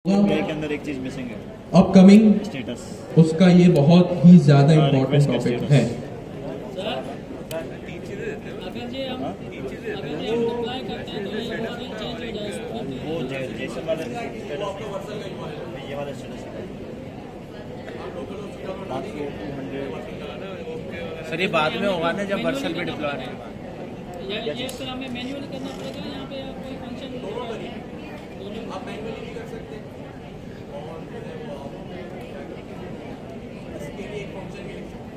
के अंदर एक चीज मिसिंग है, अपकमिंग स्टेटस। उसका ये बहुत ही ज्यादा इम्पोर्टेंट टॉपिक है। वो जैसे वाला स्टेटस, ये वाला स्टेटस बाकी 200। सर ये बाद में होगा ना जब वर्सल पे डिप्लॉय होने के ये सर हमें मैन्युअल करना पड़ेगा यहाँ पे आप कोई फंक्शन आप मैन्युअली भी कर सकते हैं और इसके लिए एक फंक्शन भी लिख सकते हैं।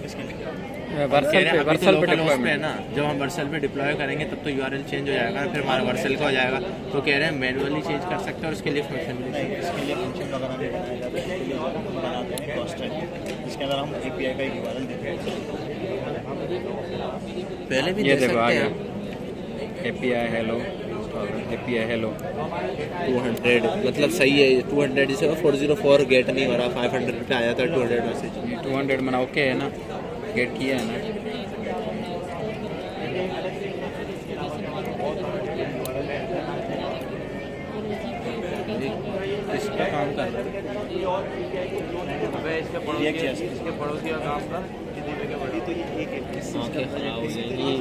इसके लिए वर्सल पे डिप्लॉय है ना, जब हम वर्सल पे डिप्लॉय करेंगे तब तो यूआरएल चेंज हो जाएगा, फिर हमारा वर्सल का हो जाएगा। तो कह रहे हैं मैनुअली चेंज कर सकते हैं और उसके लिए फंक्शन भी नहीं, इसके लिए फंक्शन वगैरह नहीं बनाया जाता, इसके लिए हम बनाते हैं कॉस्ट टाइप, जिसके अंदर हम एपीआई का एक यूआरएल देते हैं। पहले भी ये दे देखो आ सकते गया हैं। एपीआई हेलो 200 मतलब सही है। 200 जैसे 404 गेट नहीं हो रहा, 500 पे आया था 200 मैसेज। 200 मना ओके है ना, गेट किया है ना। इस पे काम कर रहा है। इसके पड़ोसी का काम कर कितनी जगह बड़ी, तो ये एक आंखें खराब हो जाएंगी।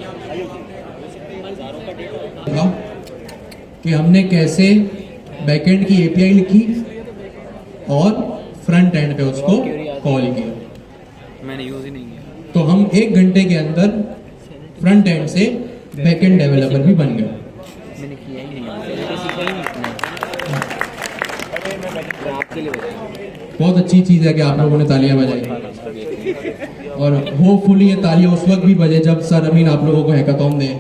हज़ारों का डेटा था कि हमने कैसे बैकएंड की एपीआई लिखी और फ्रंट एंड पे उसको कॉल किया। मैंने यूज़ ही नहीं किया। तो हम 1 घंटे के अंदर फ्रंट एंड से बैकएंड डेवलपर भी बन गए। मैंने किया ही नहीं है। आपके लिए बहुत अच्छी चीज़ है कि आप लोगों ने तालियां बजाई, और होपफुली ये तालियां उस वक्त भी बजे जब सर अमीन आप लोगों को हैकाथॉन दें,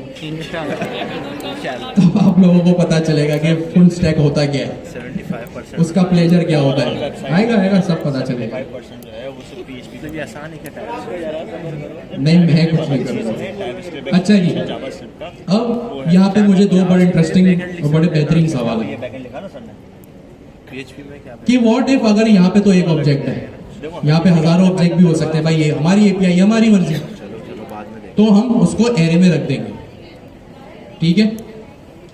तब आप लोगों को पता चलेगा कि फुल स्टैक होता क्या है, 75% उसका प्लेजर क्या होता है। आएगा सब पता चलेगा। 5% जो है वो सिर्फ PHP तो ये आसान है क्या टाइप? नहीं, मैं कुछ नहीं कर सकता। अच्छा जी, जावास्क्रिप्ट का अब यहाँ पे मुझे 2 बड़े इंटरेस्टिंग और बड़े बेहतरीन सवाल ये है बैकएंड लिखा ना सर ने, PHP में क्या? कि व्हाट इफ अगर यहाँ पे तो एक ऑब्जेक्ट है, यहाँ पे हजारों ऑब्जेक्ट भी हो सकते हैं। भाई ये हमारी एपीआई, हमारी मर्जी, चलो बाद में देखें। तो हम उसको एरे में रख देंगे। ठीक है,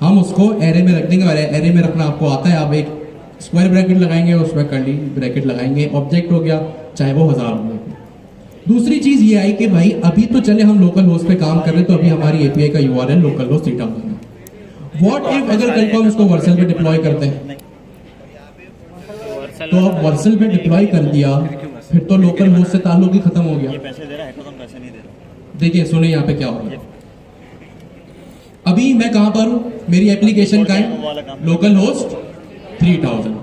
हम उसको एरे में रख देंगे, और एरे में रखना आपको आता है। आप एक स्क्वायर ब्रैकेट लगाएंगे, उसमें कर्ली ब्रैकेट लगाएंगे, ऑब्जेक्ट हो गया, चाहे वो 1000 हो। दूसरी चीज ये आई कि भाई अभी तो चले हम लोकल होस्ट पे काम कर रहे हैं, तो अभी हमारी एपीआई का यूआरएल लोकल होस्ट 3000 है। व्हाट इफ अगर कल को हम इसको वर्सल पे डिप्लॉय करते हैं, तो अब वर्सल पे डिप्लॉय कर दिया, फिर तो लोकल होस्ट से ताल्लुक ही खत्म हो गया। ये पैसे दे रहा है तो हम पैसे नहीं दे रहा। देखिए सुने यहाँ पे क्या होगा। अभी मैं कहां पर हूं, मेरी एप्लीकेशन का है लोकल होस्ट 3000।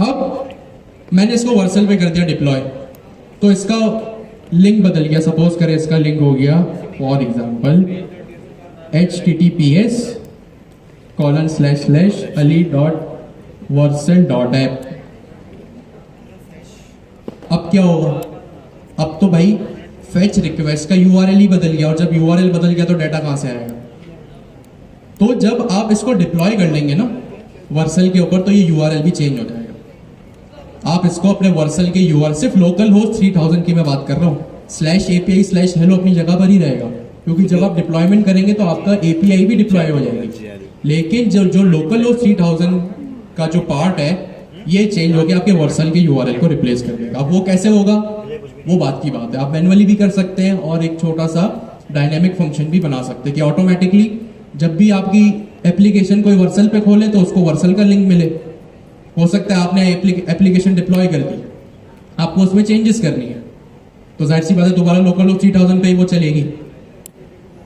अब मैंने इसको वर्सल पे कर दिया डिप्लॉय, तो इसका लिंक बदल गया। सपोज करें इसका लिंक हो गया फॉर एग्जांपल https://ali.wursel.app। अब क्या होगा, अब तो भाई फेच रिक्वेस्ट का यूआरएल ही बदल गया, और जब यूआरएल बदल गया तो डाटा कहां से आएगा। तो जब आप इसको डिप्लॉय कर लेंगे ना वर्सल के ऊपर, तो ये यूआरएल भी चेंज हो जाएगा। आप इसको अपने वर्सल के यूआरएल, सिर्फ लोकल होस्ट 3000 की मैं बात कर रहा हूँ, /API/hello अपनी जगह पर ही रहेगा, क्योंकि जब आप डिप्लॉयमेंट करेंगे तो आपका एपीआई भी डिप्लॉय हो जाएगी। लेकिन जो लोकल होस्ट 3000 का जो पार्ट है, ये चेंज होकर आपके वर्सल के यूआरएल को रिप्लेस कर देगा। अब वो कैसे होगा, वो बात की बात है। आप मैनुअली भी कर सकते हैं, और एक छोटा सा डायनेमिक फंक्शन भी बना सकते हैं कि ऑटोमेटिकली जब भी आपकी एप्लीकेशन कोई वर्सल पे खोले तो उसको वर्सल का लिंक मिले। हो सकता है आपने एप्लीकेशन डिप्लॉय कर दी, आपको उसमें चेंजेस करनी है, तो जाहिर सी बात है दोबारा लोकल होस्ट 3000 पे ही वो चलेगी,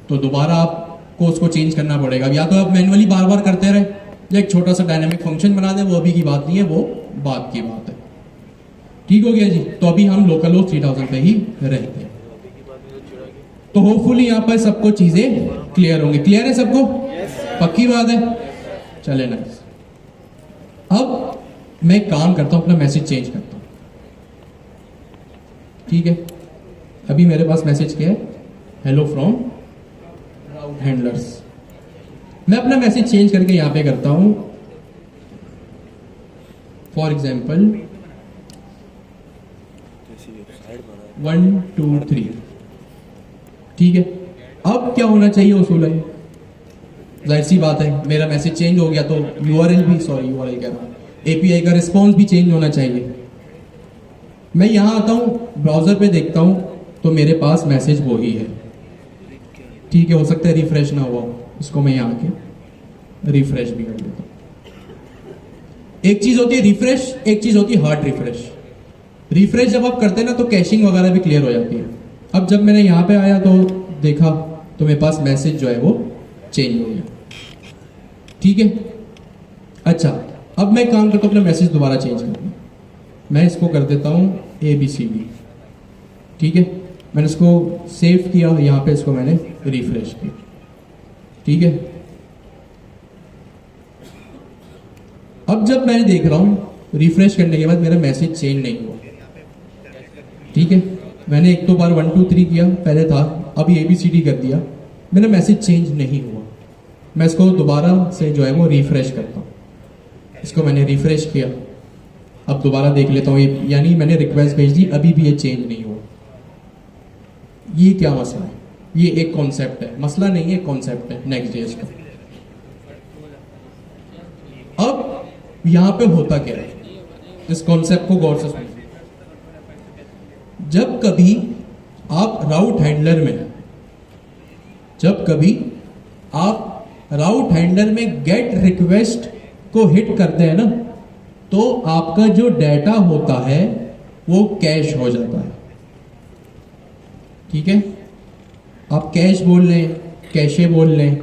तो दोबारा आपको उसको चेंज करना पड़ेगा। या तो आप मैनुअली बार बार करते रहे, या एक छोटा सा डायनेमिक फंक्शन बना दें, वो अभी की बात नहीं है, वो बात की बात है। ठीक हो गया जी। तो अभी हम लोकल होस्ट 3000 पे ही रहते हैं। तो होपफुली यहाँ पर सबको चीजें क्लियर होंगी। क्लियर है सबको? पक्की बात है, चले ना। अब मैं काम करता हूं, अपना मैसेज चेंज करता हूं। ठीक है, अभी मेरे पास मैसेज क्या है, हेलो फ्रॉम राउट हैंडलर्स। मैं अपना मैसेज चेंज करके यहां पे करता हूं फॉर एग्जाम्पल 1 2 3। ठीक है, अब क्या होना चाहिए उसूलन, जाहिर सी बात है मेरा मैसेज चेंज हो गया तो यूआरएल भी, सॉरी यूआरएल कह रहा हूँ, एपीआई का रिस्पॉन्स भी चेंज होना चाहिए। मैं यहाँ आता हूँ, ब्राउजर पे देखता हूँ तो मेरे पास मैसेज वो ही है। ठीक है, हो सकता है रिफ्रेश ना हुआ हो, इसको मैं यहाँ आके रिफ्रेश भी कर देता हूँ। एक चीज होती है रिफ्रेश, एक चीज होती है हार्ड रिफ्रेश। रिफ्रेश जब आप करते हैं ना तो कैशिंग वगैरह भी क्लियर हो जाती है। अब जब मैंने यहाँ पे आया तो देखा तो मेरे पास मैसेज जो है वो चेंज हो गया। ठीक है, अच्छा अब मैं काम करता हूँ अपना मैसेज दोबारा चेंज करना। मैं इसको कर देता हूँ ABCD। ठीक है, मैंने इसको सेव किया, यहाँ पे इसको मैंने रिफ्रेश किया। ठीक है, अब जब मैंने देख रहा हूं रिफ्रेश करने के बाद मेरा मैसेज चेंज नहीं हुआ। ठीक है, मैंने एक दो बार 1 2 3 किया, पहले था, अभी ABCD कर दिया, मेरा मैसेज चेंज नहीं हुआ। मैं इसको दोबारा से जो है वो रिफ्रेश करता हूँ। इसको मैंने रिफ्रेश किया, अब दोबारा देख लेता हूँ, यानी मैंने रिक्वेस्ट भेज दी, अभी भी ये चेंज नहीं हुआ। ये क्या मसला है? ये एक कॉन्सेप्ट है, मसला नहीं है, कॉन्सेप्ट है Next.js का। अब यहां पे होता क्या है, इस कॉन्सेप्ट को गौर से सुनिए। जब कभी आप राउट हैंडलर में गेट रिक्वेस्ट को हिट करते हैं ना, तो आपका जो डाटा होता है वो कैश हो जाता है। ठीक है, आप कैश बोल लें, कैशे बोल लें,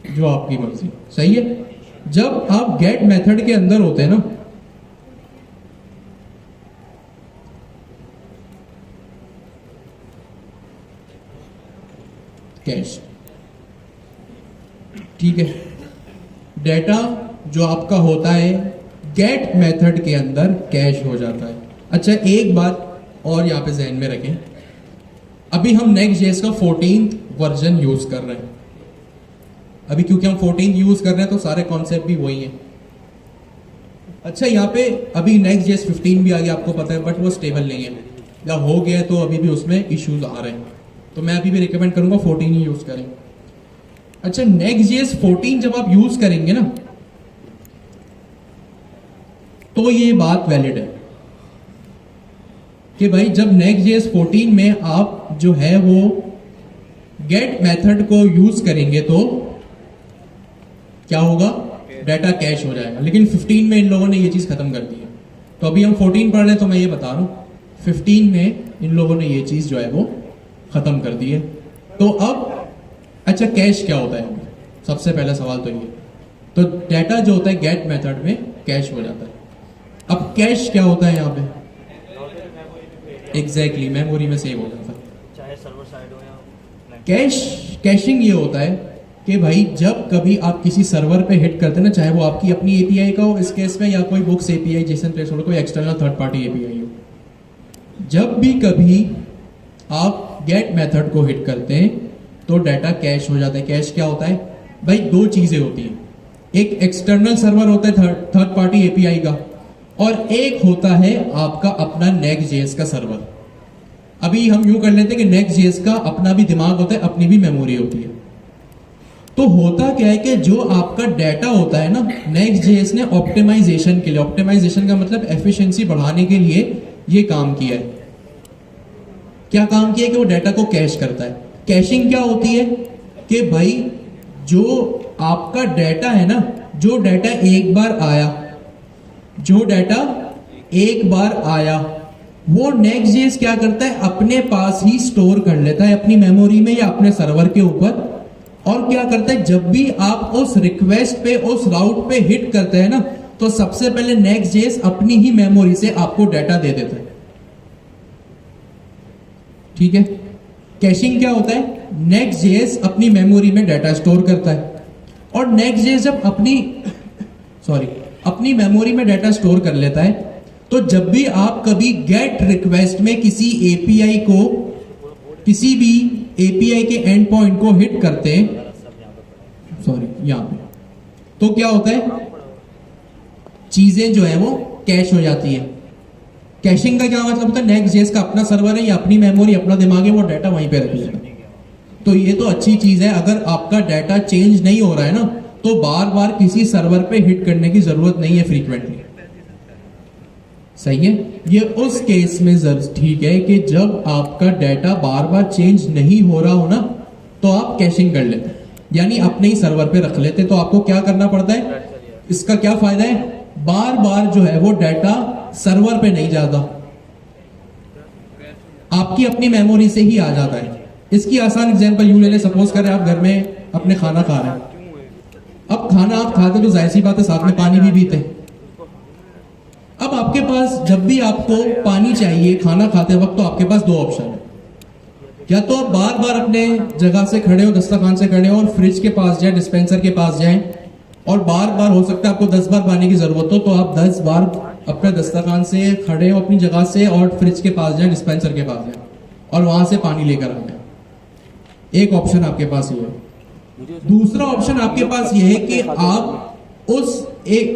जो आपकी मर्जी, सही है। जब आप गेट मेथड के अंदर होते हैं ना, कैश, ठीक है, डाटा जो आपका होता है गेट मेथड के अंदर कैश हो जाता है। अच्छा एक बात और यहां पे ध्यान में रखें, अभी हम Next.js का 14th वर्जन यूज कर रहे हैं। अभी क्योंकि हम 14 यूज कर रहे हैं तो सारे कॉन्सेप्ट भी वही हैं। अच्छा यहाँ पे अभी Next.js 15 भी आ गया, आपको पता है, बट वो स्टेबल नहीं है, या हो गया है तो अभी भी उसमें इश्यूज आ रहे हैं, तो मैं अभी भी रिकमेंड करूंगा 14 ही यूज करें। अच्छा Next.js 14 जब आप यूज करेंगे ना, तो ये बात वैलिड है कि भाई जब Next.js 14 में आप जो है वो गेट मेथड को यूज करेंगे तो क्या होगा, डाटा कैश हो जाएगा। लेकिन 15 में इन लोगों ने ये चीज खत्म कर दी है। तो अभी हम 14 पढ़ रहे हैं, तो मैं ये बता रहा हूं 15 में इन लोगों ने ये चीज जो है वो खत्म कर दी है। तो अब अच्छा कैश क्या होता है, सबसे पहला सवाल तो ये, तो डाटा जो होता है गेट मेथड में कैश हो जाता है। अब कैश क्या होता है यहाँ पे, एग्जैक्टली मेमोरी में सेव हो जाता है। चाहे सर्वर साइड हो या कैशिंग ये होता है कि भाई जब कभी आप किसी सर्वर पे हिट करते हैं ना, चाहे वो आपकी अपनी एपीआई का हो इस केस में, या कोई बुक्स एपीआई, जेसन थ्रेशोल्ड, कोई एक्सटर्नल थर्ड पार्टी एपीआई हो, जब भी कभी आप गेट मेथड को हिट करते हैं तो डाटा कैश हो जाता है। कैश क्या होता है भाई, दो चीजें होती हैं, एक एक्सटर्नल सर्वर होता है थर्ड पार्टी एपीआई का, और एक होता है आपका अपना Next.js का सर्वर। अभी हम यूं कर लेते हैं कि Next.js का अपना भी दिमाग होता है, अपनी भी मेमोरी होती है। तो होता क्या है कि जो आपका डाटा होता है ना, Next.js ने ऑप्टिमाइजेशन के लिए, ऑप्टिमाइजेशन का मतलब एफिशिएंसी बढ़ाने के लिए ये काम किया है। क्या काम किया है कि वो डाटा को कैश करता है। कैशिंग क्या होती है कि भाई जो आपका डाटा है ना, जो डाटा एक बार आया वो Next.js क्या करता है, अपने पास ही स्टोर कर लेता है अपनी मेमोरी में या अपने सर्वर के ऊपर, और क्या करता है, जब भी आप उस रिक्वेस्ट पे, उस राउट पे हिट करते हैं ना, तो सबसे पहले Next.js अपनी ही मेमोरी से आपको डाटा दे देता है। ठीक है, कैशिंग क्या होता है, Next.js अपनी मेमोरी में डाटा स्टोर करता है, और Next.js जब अपनी मेमोरी में डाटा स्टोर कर लेता है, तो जब भी आप कभी गेट रिक्वेस्ट में किसी एपीआई को, किसी भी एपीआई के एंड पॉइंट को हिट करते हैं, यहां पे, तो क्या होता है, चीजें जो है वो कैश हो जाती है। कैशिंग का क्या मतलब होता है, Next.js का अपना सर्वर है या अपनी मेमोरी, अपना दिमाग है, वो डाटा वहीं पे रख लेता है। तो ये तो अच्छी चीज है। अगर आपका डाटा चेंज नहीं हो रहा है ना, तो बार बार किसी सर्वर पे हिट करने की जरूरत नहीं है फ्रीक्वेंटली। सही है। ये उस केस में ठीक है कि जब आपका डाटा बार बार चेंज नहीं हो रहा हो ना, तो आप कैशिंग कर लेते, यानी अपने ही सर्वर पे रख लेते। तो आपको क्या करना पड़ता है, इसका क्या फायदा है, बार बार जो है वो डाटा सर्वर पे नहीं जाता, आपकी अपनी मेमोरी से ही आ जाता है। इसकी आसान एग्जांपल यूं ले ले, सपोज करें आप घर में अपने खाना खा रहे हैं। अब खाना आप खाते तो जाहिर सी बात है साथ में पानी भी पीते। अब आपके पास जब भी आपको पानी चाहिए खाना खाते वक्त, तो आपके पास दो ऑप्शन है। या तो आप बार बार अपने जगह से खड़े हो, दस्तरखान से खड़े हो और फ्रिज के पास जाए, डिस्पेंसर के पास जाएं, और बार बार हो सकता है आपको 10 बार पानी की जरूरत हो, तो आप 10 बार अपने दस्तरखान से खड़े हो अपनी जगह से और फ्रिज के पास जाए, डिस्पेंसर के पास जाए और वहां से पानी लेकर आ जाए। एक ऑप्शन आपके पास ये है। दूसरा ऑप्शन आपके पास ये है कि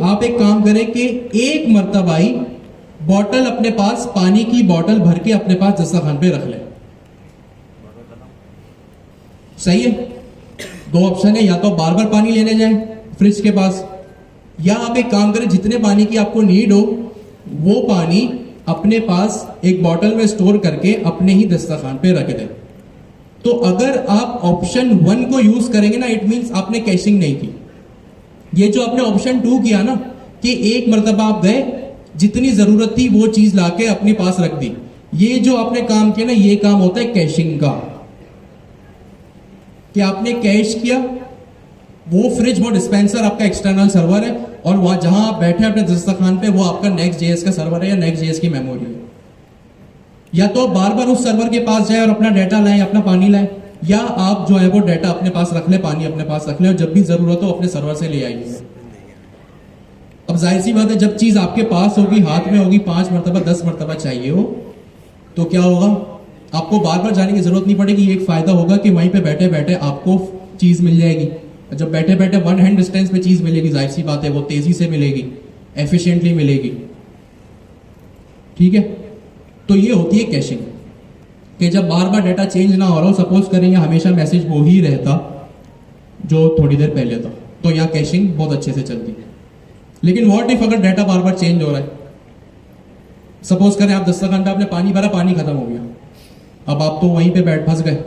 आप एक काम करें कि एक मर्तबा ही बॉटल अपने पास, पानी की बॉटल भर के अपने पास दस्तरखान पे रख ले। सही है। दो ऑप्शन है, या तो बार बार पानी लेने जाएं फ्रिज के पास, या आप एक काम करें जितने पानी की आपको नीड हो वो पानी अपने पास एक बॉटल में स्टोर करके अपने ही दस्तरखान पे रख दें। तो अगर आप ऑप्शन 1 को यूज करेंगे ना, इट मींस आपने कैशिंग नहीं की। ये जो आपने ऑप्शन 2 किया ना, कि एक मर्तबा आप गए, जितनी जरूरत थी वो चीज लाके अपने पास रख दी, ये जो आपने काम किया ना, ये काम होता है कैशिंग का। कि आपने कैश किया, वो फ्रिज, वो डिस्पेंसर आपका एक्सटर्नल सर्वर है, और वहां जहां आप बैठे अपने दस्तरखान पे, वो आपका Next.js का सर्वर है या Next.js की मेमोरी है। या तो बार बार उस सर्वर के पास जाए और अपना डाटा लाएं, अपना पानी लाएं, या आप जो है वो डाटा अपने पास रख ले, पानी अपने पास रख ले, और जब भी जरूरत हो अपने सर्वर से ले आइए। अब जाहिर सी बात है, जब चीज आपके पास होगी, हाथ में होगी, 5 मरतबा 10 मरतबा चाहिए हो, तो क्या होगा, आपको बार बार जाने की जरूरत नहीं पड़ेगी। एक फायदा होगा कि वहीं पे बैठे बैठे आपको चीज मिल जाएगी। जब बैठे बैठे 1 हैंड डिस्टेंस पे चीज मिलेगी, जाहिर सी बात है वो तेजी से मिलेगी, एफिशिएंटली मिलेगी। ठीक है। तो ये होती है कैशिंग, कि जब बार बार डाटा चेंज ना हो रहा हो, सपोज करें हमेशा मैसेज वो ही रहता जो थोड़ी देर पहले था, तो यहाँ कैशिंग बहुत अच्छे से चलती है। लेकिन व्हाट इफ अगर डाटा बार बार चेंज हो रहा है, सपोज करें आप दस्तरखान पे आपने पानी भरा, पानी खत्म हो गया, अब आप तो वहीं पे बैठ फंस गए।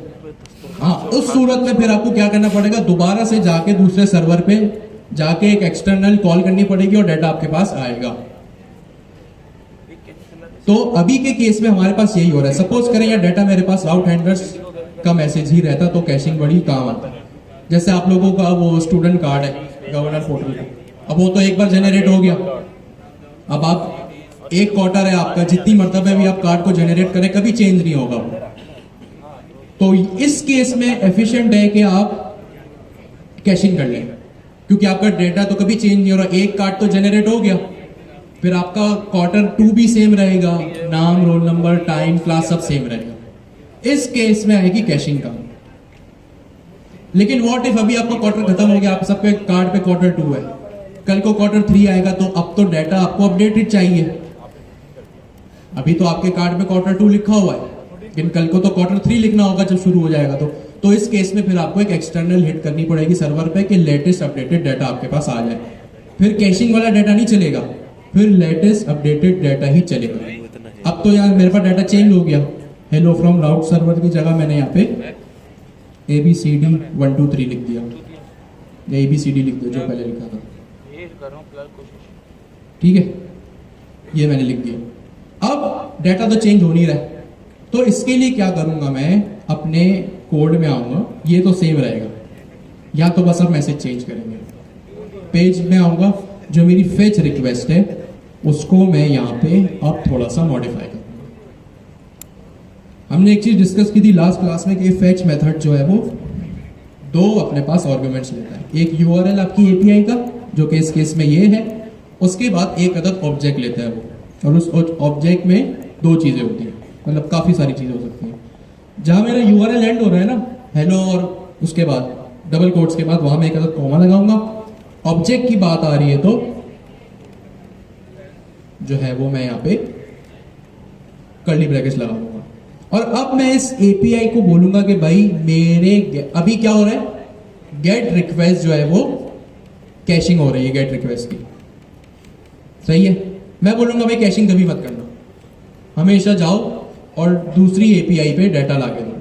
हाँ, उस सूरत में फिर आपको क्या करना पड़ेगा, दोबारा से जाके दूसरे सर्वर पे जाके एक एक्सटर्नल कॉल करनी पड़ेगी और डाटा आपके पास आएगा। तो अभी के केस में हमारे पास यही हो रहा है। सपोज करें या डाटा मेरे पास राउट हैंडलर्स का मैसेज ही रहता, तो कैशिंग बड़ी काम आता है। जैसे आप लोगों का वो स्टूडेंट कार्ड है गवर्नर पोर्टल का, अब वो तो एक बार जनरेट हो गया। अब आप एक क्वार्टर है आपका, जितनी मरतबा भी आप कार्ड को जनरेट करें कभी चेंज नहीं होगा वो। तो इस केस में एफिशिएंट है कि आप कैशिंग कर लें, क्योंकि आपका डेटा तो कभी चेंज नहीं हो रहा। एक कार्ड तो जनरेट हो गया, फिर आपका क्वार्टर 2 भी सेम रहेगा, नाम, रोल नंबर, टाइम, क्लास सब सेम रहेगा। इस केस में आएगी कैशिंग का। लेकिन व्हाट इफ अभी आपका क्वार्टर खत्म हो गया, आप सबके कार्ड पे क्वार्टर 2 है, कल को क्वार्टर 3 आएगा, तो अब तो डाटा आपको अपडेटेड चाहिए। अभी तो आपके कार्ड पे क्वार्टर 2 लिखा हुआ है, लेकिन कल को तो क्वार्टर 3 लिखना होगा जब शुरू हो जाएगा। तो इस केस में फिर आपको एक एक्सटर्नल हिट करनी पड़ेगी सर्वर पे कि लेटेस्ट अपडेटेड डाटा आपके पास आ जाए। फिर कैशिंग वाला डाटा नहीं चलेगा, फिर लेटेस्ट अपडेटेड डाटा ही चलेगा। अब तो यार मेरे पास डाटा चेंज हो गया, हेलो फ्रॉम राउट सर्वर की जगह मैंने यहाँ पे ABCD 1 2 3 लिख दिया, या ABCD लिख दिया जो पहले लिखा था। ठीक है, ये मैंने लिख दिया। अब डाटा तो चेंज हो नहीं रहा है, तो इसके लिए क्या करूंगा, मैं अपने कोड में आऊंगा, ये तो सेम रहेगा, या तो बस अब मैसेज चेंज करेंगे। पेज में आऊंगा, जो मेरी फेच रिक्वेस्ट है उसको मैं यहाँ पे अब थोड़ा सा मॉडिफाई करूंगा। हमने एक चीज डिस्कस की थी लास्ट क्लास में कि फेच मेथड जो है वो 2 अपने पास आर्गुमेंट्स लेता है। एक URL आपकी API का, जो कि इस केस में ये है, उसके बाद एक अदद ऑब्जेक्ट लेता है वो, और उस ऑब्जेक्ट में 2 चीजें होती हैं, मतलब काफी सारी चीजें हो सकती हैं। जहां मेरा URL एंड हो रहा है ना, हेलो, और उसके बाद डबल कोट्स के बाद वहां मैं एक अदद कॉमा लगाऊंगा। ऑब्जेक्ट की बात आ रही है तो जो है वो मैं यहाँ पे कर्ली ब्रैकेट्स लगा दूंगा। और अब मैं इस एपीआई को बोलूंगा कि भाई अभी क्या हो रहा है, गेट रिक्वेस्ट जो है वो कैशिंग हो रही है गेट रिक्वेस्ट की, सही है। मैं बोलूंगा भाई कैशिंग कभी मत करना, हमेशा जाओ और दूसरी एपीआई पे डाटा लाके दो,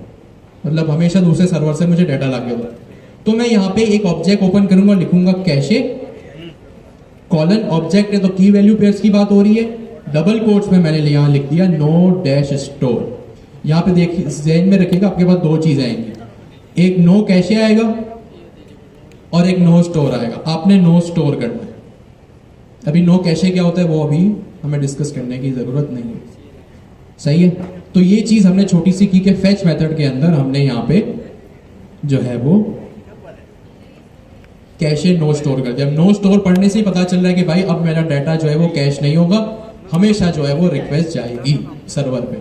मतलब हमेशा दूसरे सर्वर से मुझे डाटा लाके दो। तो मैं यहाँ पे एक ऑब्जेक्ट ओपन करूंगा, लिखूंगा कैशे कॉलन ऑब्जेक्ट है तो की वैल्यू पेयर्स की बात हो रही है, डबल कोट्स में मैंने यहाँ लिख दिया नो डैश स्टोर। यहाँ पे देखिए ज़हन में रखिएगा आपके पास दो चीजें आएंगी, एक नो कैशे आएगा और एक नो स्टोर आएगा। आपने नो स्टोर करना है। अभी नो कैशे क्या होता है वो अभी हमें डिस्कस करने की जरूरत नहीं है, सही है। तो ये चीज हमने छोटी सी की कि फेच मेथड के अंदर हमने यहाँ पे जो है वो कैशे नो स्टोर कर दिया। नो स्टोर पढ़ने से ही पता चल रहा है कि भाई अब मेरा डाटा जो है वो कैश नहीं होगा, हमेशा जो है वो रिक्वेस्ट जाएगी सर्वर पे।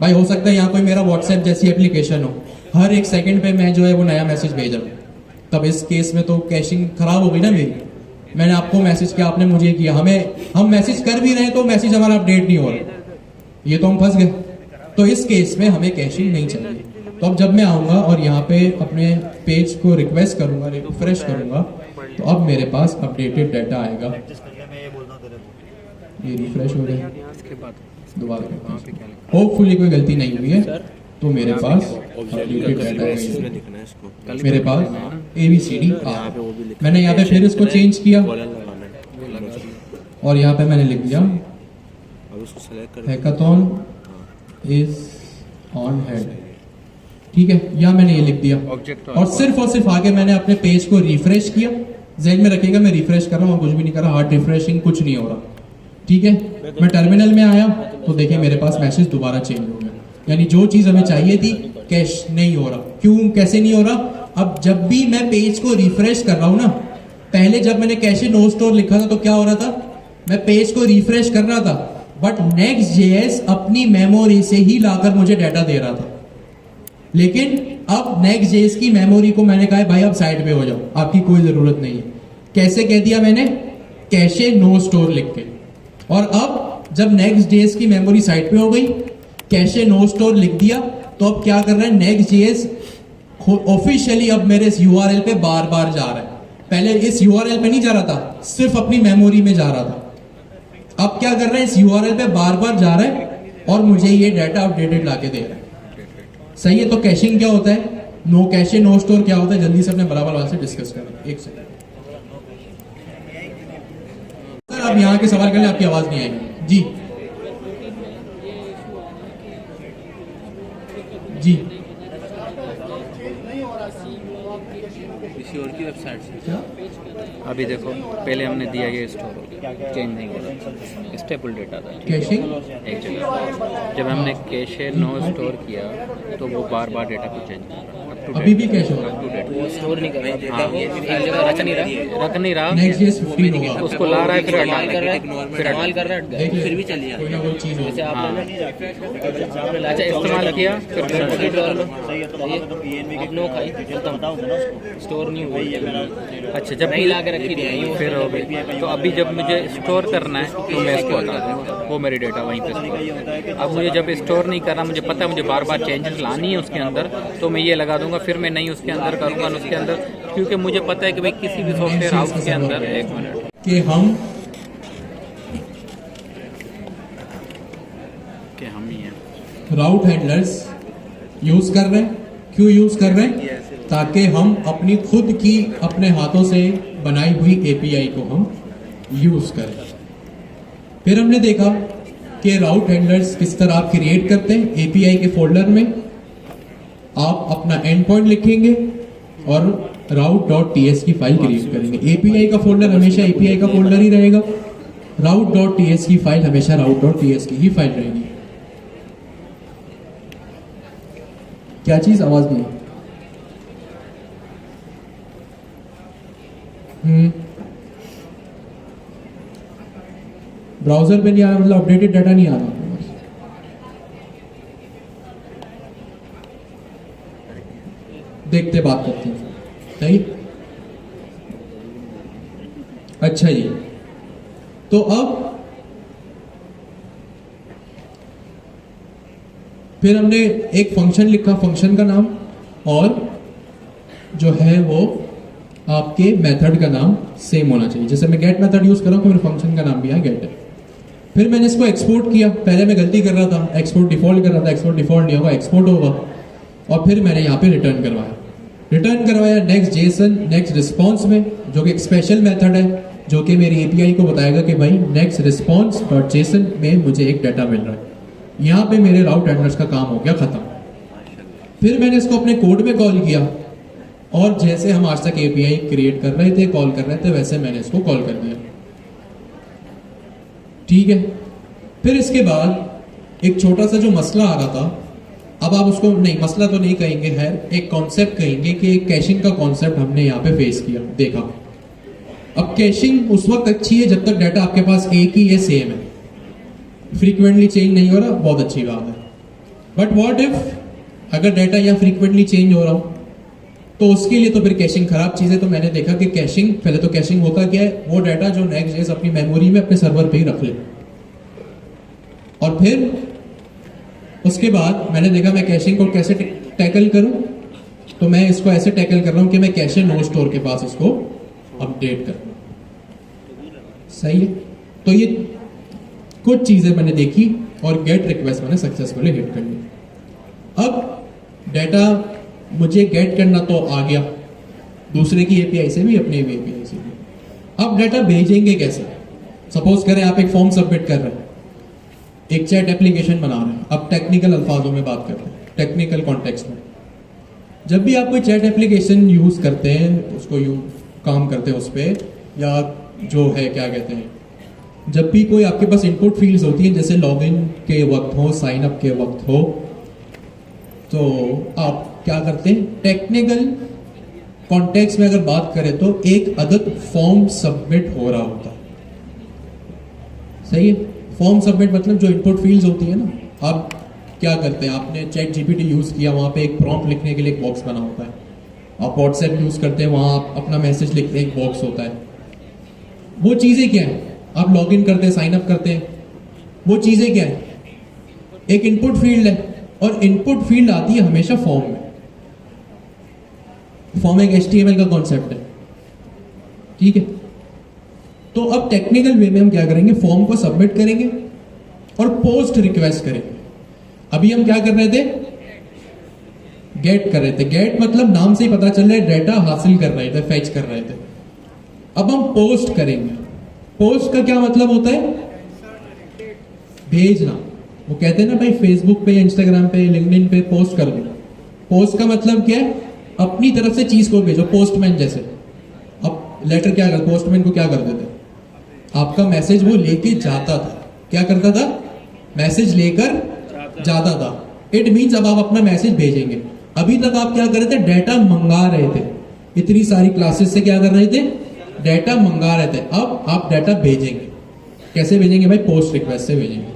भाई हो सकता है यहाँ कोई मेरा व्हाट्सएप जैसी एप्लीकेशन हो, हर एक सेकंड पे मैं जो है वो नया मैसेज भेज रहा हूँ, तब इस केस में तो कैशिंग खराब हो गई ना मेरी। मैंने आपको मैसेज किया, आपने मुझे किया, हम मैसेज कर भी रहे हैं तो मैसेज हमारा अपडेट नहीं हो रहा, ये तो हम फंस गए। तो इस केस में हमें कैशिंग नहीं चाहिए। तो अब जब मैं आऊंगा और यहाँ पे अपने पेज को रिक्वेस्ट करूंगा, रिफ्रेश करूंगा, तो अब मेरे पास अपडेटेड डाटा आएगा। ये रिफ्रेश हो गया, दोबारा होपफुली कोई गलती नहीं हुई है, तो मेरे पास अपडेटेड डाटा है। मेरे पास ABCD मैंने यहाँ पे फिर इसको चेंज किया और यहाँ पे मैंने लिख दिया हैकाथॉन इज ऑन हेड, ठीक है। यहाँ मैंने ये लिख दिया और सिर्फ आगे मैंने अपने पेज को रिफ्रेश किया। ज़हन में रखिएगा मैं रिफ्रेश कर रहा हूँ, कुछ भी नहीं कर रहा, हार्ड रिफ्रेशिंग कुछ नहीं हो रहा, ठीक है। मैं टर्मिनल में आया तो देखिए मेरे पास मैसेज दोबारा चेंज हो गया, यानी जो चीज हमें चाहिए थी कैश नहीं हो रहा। क्यों, कैसे नहीं हो रहा? अब जब भी मैं पेज को रिफ्रेश कर रहा हूं ना, पहले जब मैंने कैशे नो स्टोर लिखा था तो क्या हो रहा था, मैं पेज को रिफ्रेश कर रहा था, बट नेक्स्ट जेएस अपनी मेमोरी से ही लाकर मुझे डाटा दे रहा था। लेकिन अब नेक्स्ट जेएस की मेमोरी को मैंने कहा भाई अब साइड पे हो जाओ, आपकी कोई जरूरत नहीं है। कैसे कह दिया मैंने, कैशे नो स्टोर लिख के। और अब जब नेक्स्ट जेएस की मेमोरी साइड पे हो गई, कैशे नो स्टोर लिख दिया, तो अब क्या कर रहा है नेक्स्ट जेएस ऑफिशियली अब मेरे इस यूआरएल पे बार बार जा रहा है। पहले इस यूआरएल पे नहीं जा रहा था, सिर्फ अपनी मेमोरी में जा रहा था। अब क्या कर रहा है, इस यूआरएल पे बार बार जा रहा है और मुझे ये डाटा अपडेटेड लाके दे रहा है, सही है। तो कैशिंग क्या होता है, नो कैशे नो स्टोर क्या होता है, जल्दी से अपने बराबर वाले से डिस्कस करें। एक सेकंड सर, आप यहाँ के सवाल कर ले, आपकी आवाज नहीं आएगी जी। जी किसी और की वेबसाइट से अभी देखो पहले हमने दिया ये स्टोर चेंज नहीं हो रहा, स्टेबल डेटा था कैशिंग एक जगह। जब हमने कैशे नो स्टोर किया तो वो बार बार डेटा को चेंज कर रहा है, अभी भी कैश हो रहा अप टू डेट वो स्टोर नहीं कर रहा है, हाँ, एक जगह रख नहीं रहा, नेक्स्ट जेएस 15 होगा, उसको ला रहा है फिर हटा कर रहा है, फिर इस्तेमाल कर रहा है, देखिए, फिर भी चली कोई ना जाती कोई चीज है। होगी। जैसे आपने अच्छा इस्तेमाल किया फिर सही है, तो वहाँ पे तो PNB आप लोग खाई डिटेल तो बताओगे ना उसको। स्टोर नहीं हुआ, ये मेरा अच्छा जब नहीं ला के रखी थी फिर हो गई। तो अभी जब मुझे स्टोर करना है तो मैं इसको हटा दूंगा, वो मेरी डेटा वहीं पे स्टोर। अब मुझे जब स्टोर नहीं करना, मुझे पता है मुझे बार बार चेंजेस लानी है उसके अंदर, तो मैं ये लगा दूंगा, फिर मैं नहीं उसके अंदर करूंगा उसके अंदर, क्योंकि मुझे पता है कि भाई किसी भी सॉफ्टवेयर हाउस के अंदर एक मिनट कि हम ही हैं राउट हैंडलर्स यूज कर रहे हैं। क्यों यूज कर रहे हैं, ताकि हम अपनी खुद की अपने हाथों से बनाई हुई एपीआई को हम यूज करें। फिर हमने देखा कि राउट हैंडलर्स किस तरह आप क्रिएट करते हैं। एपीआई के फोल्डर में आप अपना एंड पॉइंट लिखेंगे और route.ts की फाइल क्रिएट करेंगे। एपीआई का फोल्डर हमेशा एपीआई का फोल्डर ही रहेगा, route.ts की फाइल हमेशा route.ts की ही फाइल रहेगी। क्या चीज, आवाज नहीं। ब्राउजर पे नहीं आ रहा, मतलब अपडेटेड डाटा नहीं आ रहा। देखते बात करते हैं, सही। अच्छा जी, तो अब फिर हमने एक फंक्शन लिखा, फंक्शन का नाम, और जो है वो आपके मेथड का नाम सेम होना चाहिए। जैसे मैं गेट मेथड यूज कर रहा हूँ तो मेरे फंक्शन का नाम भी यहाँ गेट है। फिर मैंने इसको एक्सपोर्ट किया। पहले मैं गलती कर रहा था, एक्सपोर्ट डिफॉल्ट कर रहा था, एक्सपोर्ट डिफॉल्ट नहीं होगा, एक्सपोर्ट होगा। और फिर मैंने यहाँ पे रिटर्न करवाया नेक्स्ट जेसन नेक्स्ट रिस्पॉन्स में, जो कि एक स्पेशल मेथड है जो कि मेरी एपीआई को बताएगा कि भाई नेक्स्ट रिस्पॉन्स डॉट जेसन में मुझे एक डाटा मिल रहा है। यहाँ पे मेरे राउट एड्रेस का काम हो गया खत्म। फिर मैंने इसको अपने कोड में कॉल किया, और जैसे हम आज तक एपीआई क्रिएट कर रहे थे, कॉल कर रहे थे, वैसे मैंने इसको कॉल कर दिया। ठीक है। फिर इसके बाद एक छोटा सा जो मसला आ रहा था, अब आप उसको नहीं, मसला तो नहीं कहेंगे, है एक कॉन्सेप्ट कहेंगे कि एक कैशिंग का कॉन्सेप्ट हमने यहाँ पे फेस किया, देखा। अब कैशिंग उस वक्त अच्छी है जब तक डाटा आपके पास एक ही है, सेम है, फ्रीक्वेंटली चेंज नहीं हो रहा, बहुत अच्छी बात है। बट व्हाट इफ अगर डाटा यहाँ फ्रीक्वेंटली चेंज हो रहा हो, तो उसके लिए तो फिर कैशिंग खराब चीज़ है। तो मैंने देखा कि कैशिंग, पहले तो कैशिंग होता क्या है, वो डाटा जो नेक्स्ट जेस अपनी मेमोरी में अपने सर्वर पे ही रख ले। और फिर उसके बाद मैंने देखा मैं कैशिंग को कैसे टैकल करूं, तो मैं इसको ऐसे टैकल कर रहा हूं कि मैं कैशे नो स्टोर के पास इसको अपडेट करूं। सही है। तो ये कुछ चीजें मैंने देखी और गेट रिक्वेस्ट मैंने सक्सेसफुली हिट कर ली। अब डाटा मुझे गेट करना तो आ गया, दूसरे की एपीआई से भी, अपने एपीआई से भी। अब डाटा भेजेंगे कैसे? सपोज करें आप एक फॉर्म सबमिट कर रहे हैं, एक चैट एप्लीकेशन बना रहे हैं। अब टेक्निकल अल्फाजों में बात करते हैं, टेक्निकल कॉन्टेक्स्ट में। जब भी आप कोई चैट एप्लीकेशन यूज करते हैं, उसको काम करते हैं उस पर, या जो है क्या कहते हैं, जब भी कोई आपके पास इनपुट फील्ड्स होती हैं, जैसे लॉगिन के वक्त हो, साइन अप के वक्त हो, तो आप क्या करते हैं, टेक्निकल कॉन्टेक्स्ट में अगर बात करें तो एक अदद फॉर्म सबमिट हो रहा होता है। सही है। फॉर्म सबमिट मतलब जो इनपुट फील्ड्स होती है ना, आप क्या करते हैं, आपने चैट जीपीटी यूज किया, वहां पे एक प्रॉम्प्ट लिखने के लिए एक बॉक्स बना होता है। आप व्हाट्सएप यूज करते हैं, वहां आप अपना मैसेज लिखते हैं, एक बॉक्स होता है। वो चीजें क्या है, आप लॉग इन करते हैं, साइन अप करते हैं, वो चीजें क्या है, एक इनपुट फील्ड है, और इनपुट फील्ड आती है हमेशा फॉर्म में। फॉर्म एक HTML का कॉन्सेप्ट है। ठीक है। तो अब टेक्निकल वे में हम क्या करेंगे, फॉर्म को सबमिट करेंगे और पोस्ट रिक्वेस्ट करेंगे। अभी हम क्या कर रहे थे, गेट कर रहे थे। गेट मतलब नाम से ही पता चल रहा है, डाटा हासिल कर रहे थे, फेच कर रहे थे। अब हम पोस्ट करेंगे। पोस्ट का क्या मतलब होता है, भेजना। वो कहते हैं ना भाई, फेसबुक पे, इंस्टाग्राम पे, लिंक्डइन पे पोस्ट कर दो। पोस्ट का मतलब क्या है, अपनी तरफ से चीज को भेजो। पोस्टमैन जैसे, अब लेटर क्या कर, पोस्टमैन को क्या कर देते, आपका मैसेज वो लेके जाता था। क्या करता था, मैसेज लेकर जाता था। इट मीन्स अब आप अपना मैसेज भेजेंगे। अभी तक आप क्या कर रहे थे, डाटा मंगा रहे थे। इतनी सारी क्लासेस से क्या कर रहे थे, डाटा मंगा रहे थे। अब आप डाटा भेजेंगे। कैसे भेजेंगे भाई, पोस्ट रिक्वेस्ट से भेजेंगे।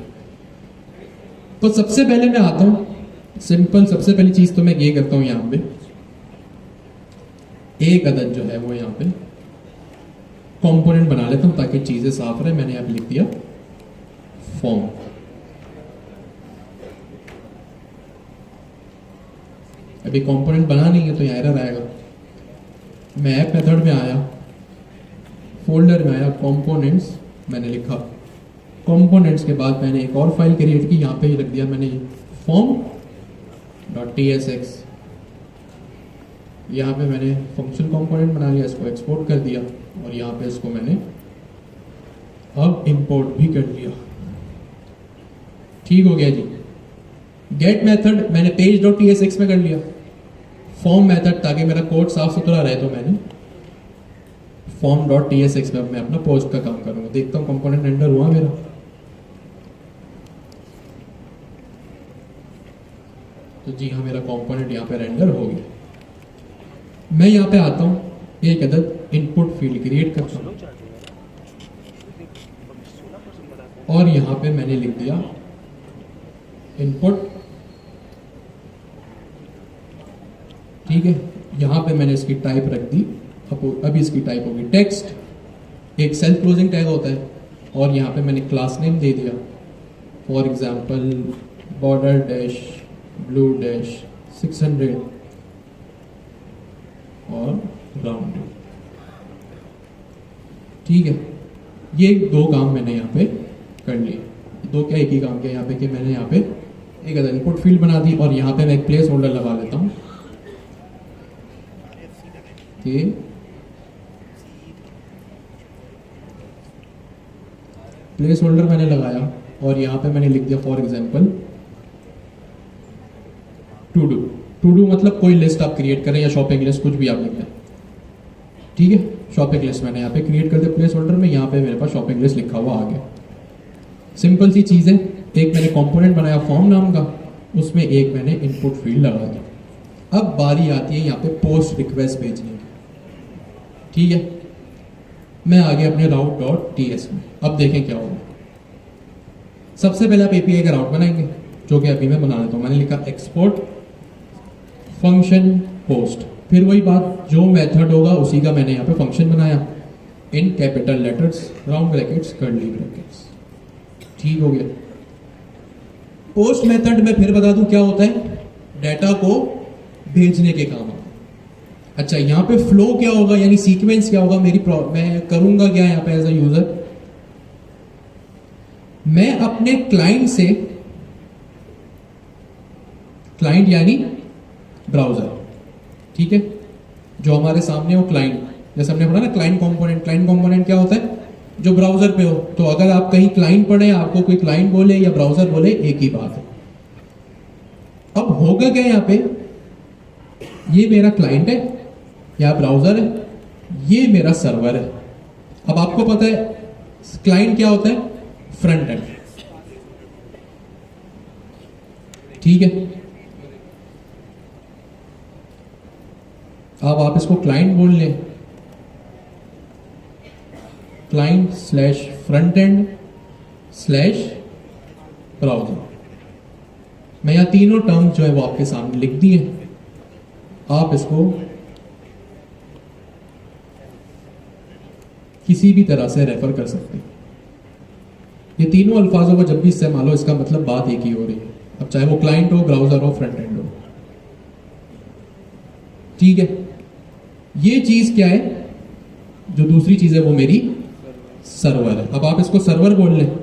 तो सबसे पहले मैं आता हूं सिंपल, सबसे पहली चीज तो मैं ये करता हूं, यहां पे एक अदद जो है वो यहां पे कंपोनेंट बना लेता हूं ताकि चीजें साफ रहे। मैंने यहां पे लिख दिया फॉर्म। अभी कंपोनेंट बना नहीं है तो यहां एरर आएगा। मैं ऐप मेथड में आया, फोल्डर में आया, कंपोनेंट्स मैंने लिखा। कंपोनेंट्स के बाद मैंने एक और फाइल क्रिएट की, यहां पे ही रख दिया मैंने form.tsx। यहाँ पे मैंने फंक्शन कंपोनेंट बना लिया, इसको एक्सपोर्ट कर दिया, और यहाँ पे इसको मैंने अब इंपोर्ट भी कर लिया। ठीक हो गया जी। गेट मेथड मैंने page.tsx में कर लिया। फॉर्म मेथड, ताकि मेरा कोड साफ सुथरा रहे, तो मैंने form.tsx में मैं अपना पोस्ट का काम करूंगा। देखता हूँ कंपोनेंट रेंडर हुआ मेरा। तो जी हाँ, मेरा कंपोनेंट यहाँ पे रेंडर हो गया। मैं यहाँ पे आता हूँ, एक अदद इनपुट फील्ड क्रिएट करता हूँ, और यहाँ पे मैंने लिख दिया इनपुट। ठीक है। यहाँ पे मैंने इसकी टाइप रख दी। अभी इसकी टाइप होगी टेक्स्ट। एक सेल्फ क्लोजिंग टैग होता है, और यहाँ पे मैंने क्लास नेम दे दिया, for example border dash blue dash 600 और राउंड। ठीक है, ये दो काम मैंने यहाँ पे कर लिए। दो क्या, एक ही काम किया यहाँ पे कि मैंने यहाँ पे एक अदर इनपुट फील्ड बना दी और यहाँ पे मैं एक प्लेस होल्डर लगा लेता हूँ कि प्लेस होल्डर मैंने लगाया और यहाँ पे मैंने लिख दिया for example to do. To do मतलब कोई लिस्ट आप क्रिएट करें या शॉपिंग लिस्ट, कुछ भी आप लिख दें। ठीक है, शॉपिंग लिस्ट मैंने यहाँ पे क्रिएट कर दिया प्लेस होल्डर में। यहाँ पे मेरे पास शॉपिंग लिस्ट लिखा हुआ आ गया। सिंपल सी चीज़ है। एक मैंने कंपोनेंट बनाया फॉर्म नाम का, उसमें एक मैंने इनपुट फील्ड लगा दिया। अब बारी आती है यहाँ पे पोस्ट रिक्वेस्ट भेजने की। ठीक है, मैं आ गया अपने route.ts में। अब देखें क्या होगा। सबसे पहले आप एपीआई का राउट बनाएंगे, जो कि अभी मैं बना लेता हूँ। मैंने लिखा एक्सपोर्ट फंक्शन पोस्ट, फिर वही बात, जो मेथड होगा उसी का मैंने यहाँ पे फंक्शन बनाया in capital letters, round brackets, curly brackets. ठीक हो गया। पोस्ट मेथड में फिर बता दूं क्या होता है, डाटा को भेजने के काम आता है। अच्छा, यहाँ पे फ्लो क्या होगा, यानी सीक्वेंस क्या होगा, मैं करूंगा क्या यहाँ पे एज अ यूजर। मैं अपने क्लाइंट से, क्लाइंट यानी ब्राउजर, ठीक है, जो हमारे सामने हो क्लाइंट, जैसे हमने पढ़ा ना क्लाइंट कंपोनेंट। क्लाइंट कंपोनेंट क्या होता है, जो ब्राउजर पे हो। तो अगर आप कहीं क्लाइंट पढ़े, आपको कोई क्लाइंट बोले या ब्राउजर बोले, एक ही बात है। अब होगा क्या यहाँ पे, ये मेरा क्लाइंट है या ब्राउजर है, ये मेरा सर्वर है। अब आपको पता है क्लाइंट क्या होता है, फ्रंट एंड। ठीक है, अब आप इसको क्लाइंट बोल लें, client slash front end slash browser. मैं यहां तीनों टर्म जो है वो आपके सामने लिख दिए। आप इसको किसी भी तरह से रेफर कर सकते हैं। ये तीनों अल्फाजों को जब भी इस्तेमाल हो, इसका मतलब बात एक ही हो रही है। अब चाहे वो क्लाइंट हो, ब्राउजर हो, फ्रंट एंड हो। ठीक है, ये चीज क्या है, जो दूसरी चीज है वो मेरी सर्वर है। अब आप इसको सर्वर बोल लें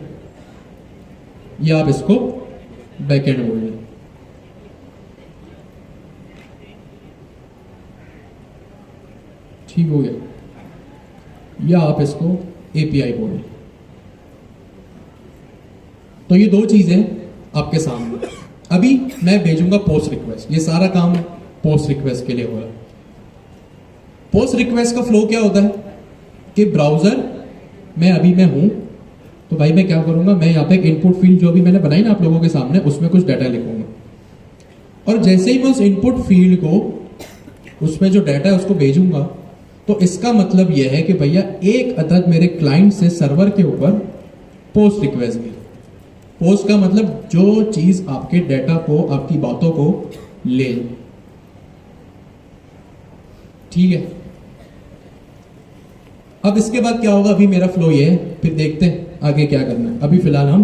या आप इसको बैकएंड बोल लें। ठीक हो गया, या आप इसको एपीआई बोल लें। तो ये दो चीजें आपके सामने। अभी मैं भेजूंगा पोस्ट रिक्वेस्ट, ये सारा काम पोस्ट रिक्वेस्ट के लिए हो रहा है। पोस्ट रिक्वेस्ट का फ्लो क्या होता है कि ब्राउजर मैं अभी मैं हूं, तो भाई मैं क्या करूंगा, मैं यहाँ पे एक इनपुट फील्ड जो भी मैंने बनाई ना आप लोगों के सामने, उसमें कुछ डाटा लिखूंगा। और जैसे ही मैं उस इनपुट फील्ड को, उसमें जो डाटा है उसको भेजूंगा, तो इसका मतलब यह है कि भैया एक अदद मेरे क्लाइंट से सर्वर के ऊपर पोस्ट रिक्वेस्ट गई। पोस्ट का मतलब जो चीज आपके डाटा को, आपकी बातों को ले। ठीक है, अब इसके बाद क्या होगा, अभी मेरा फ्लो ये है, फिर देखते हैं आगे क्या करना है। अभी फिलहाल हम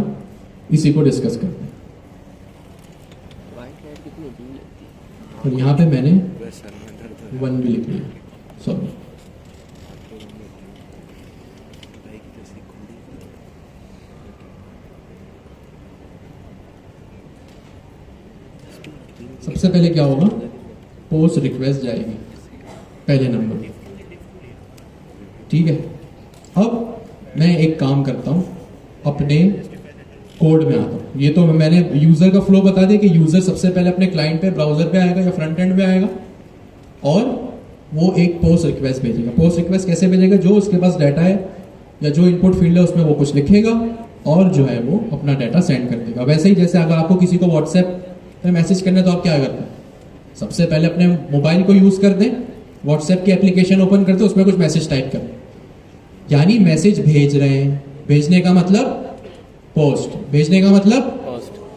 इसी को डिस्कस करते हैं। और यहां पे मैंने 1 भी लिख लिया, सॉरी। सबसे पहले क्या होगा, पोस्ट रिक्वेस्ट जाएगी पहले नंबर पे। ठीक है, अब मैं एक काम करता हूं, अपने कोड में आता हूं। ये तो मैंने यूजर का फ्लो बता दिया कि यूजर सबसे पहले अपने क्लाइंट पे, ब्राउजर पे आएगा या फ्रंट एंड पे आएगा, और वो एक पोस्ट रिक्वेस्ट भेजेगा। पोस्ट रिक्वेस्ट कैसे भेजेगा, जो उसके पास डाटा है या जो इनपुट फील्ड है उसमें वो कुछ लिखेगा और जो है वो अपना डाटा सेंड कर देगा। वैसे ही जैसे अगर आपको किसी को व्हाट्सएप पे मैसेज करना है तो आप क्या करते हैं, सबसे पहले अपने मोबाइल को यूज कर दें, व्हाट्सएप की एप्लीकेशन ओपन करते, उसमें कुछ मैसेज टाइप करें, यानी मैसेज भेज रहे हैं। भेजने का मतलब पोस्ट, भेजने का मतलब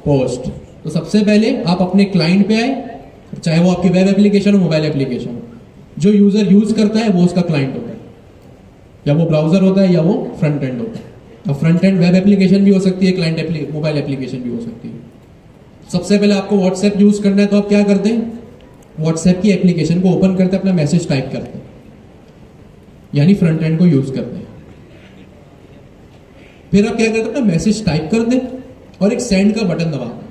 पोस्ट। तो सबसे पहले आप अपने क्लाइंट पे आए, चाहे वो आपकी वेब एप्लीकेशन हो, मोबाइल एप्लीकेशन हो, जो यूजर यूज करता है वो उसका क्लाइंट होता है, या वो ब्राउजर होता है या वो फ्रंट एंड होता है। अब फ्रंट एंड वेब एप्लीकेशन भी हो सकती है, क्लाइंट मोबाइल एप्लीकेशन भी हो सकती है। सबसे पहले आपको व्हाट्सएप यूज करना है तो आप क्या करते हैं, व्हाट्सएप की एप्लीकेशन को ओपन करते हैं, अपना मैसेज टाइप करते हैं, यानी फ्रंट एंड को यूज करते हैं। फिर आप क्या करते हैं, अपना मैसेज टाइप कर दें और एक सेंड का बटन दबा दें।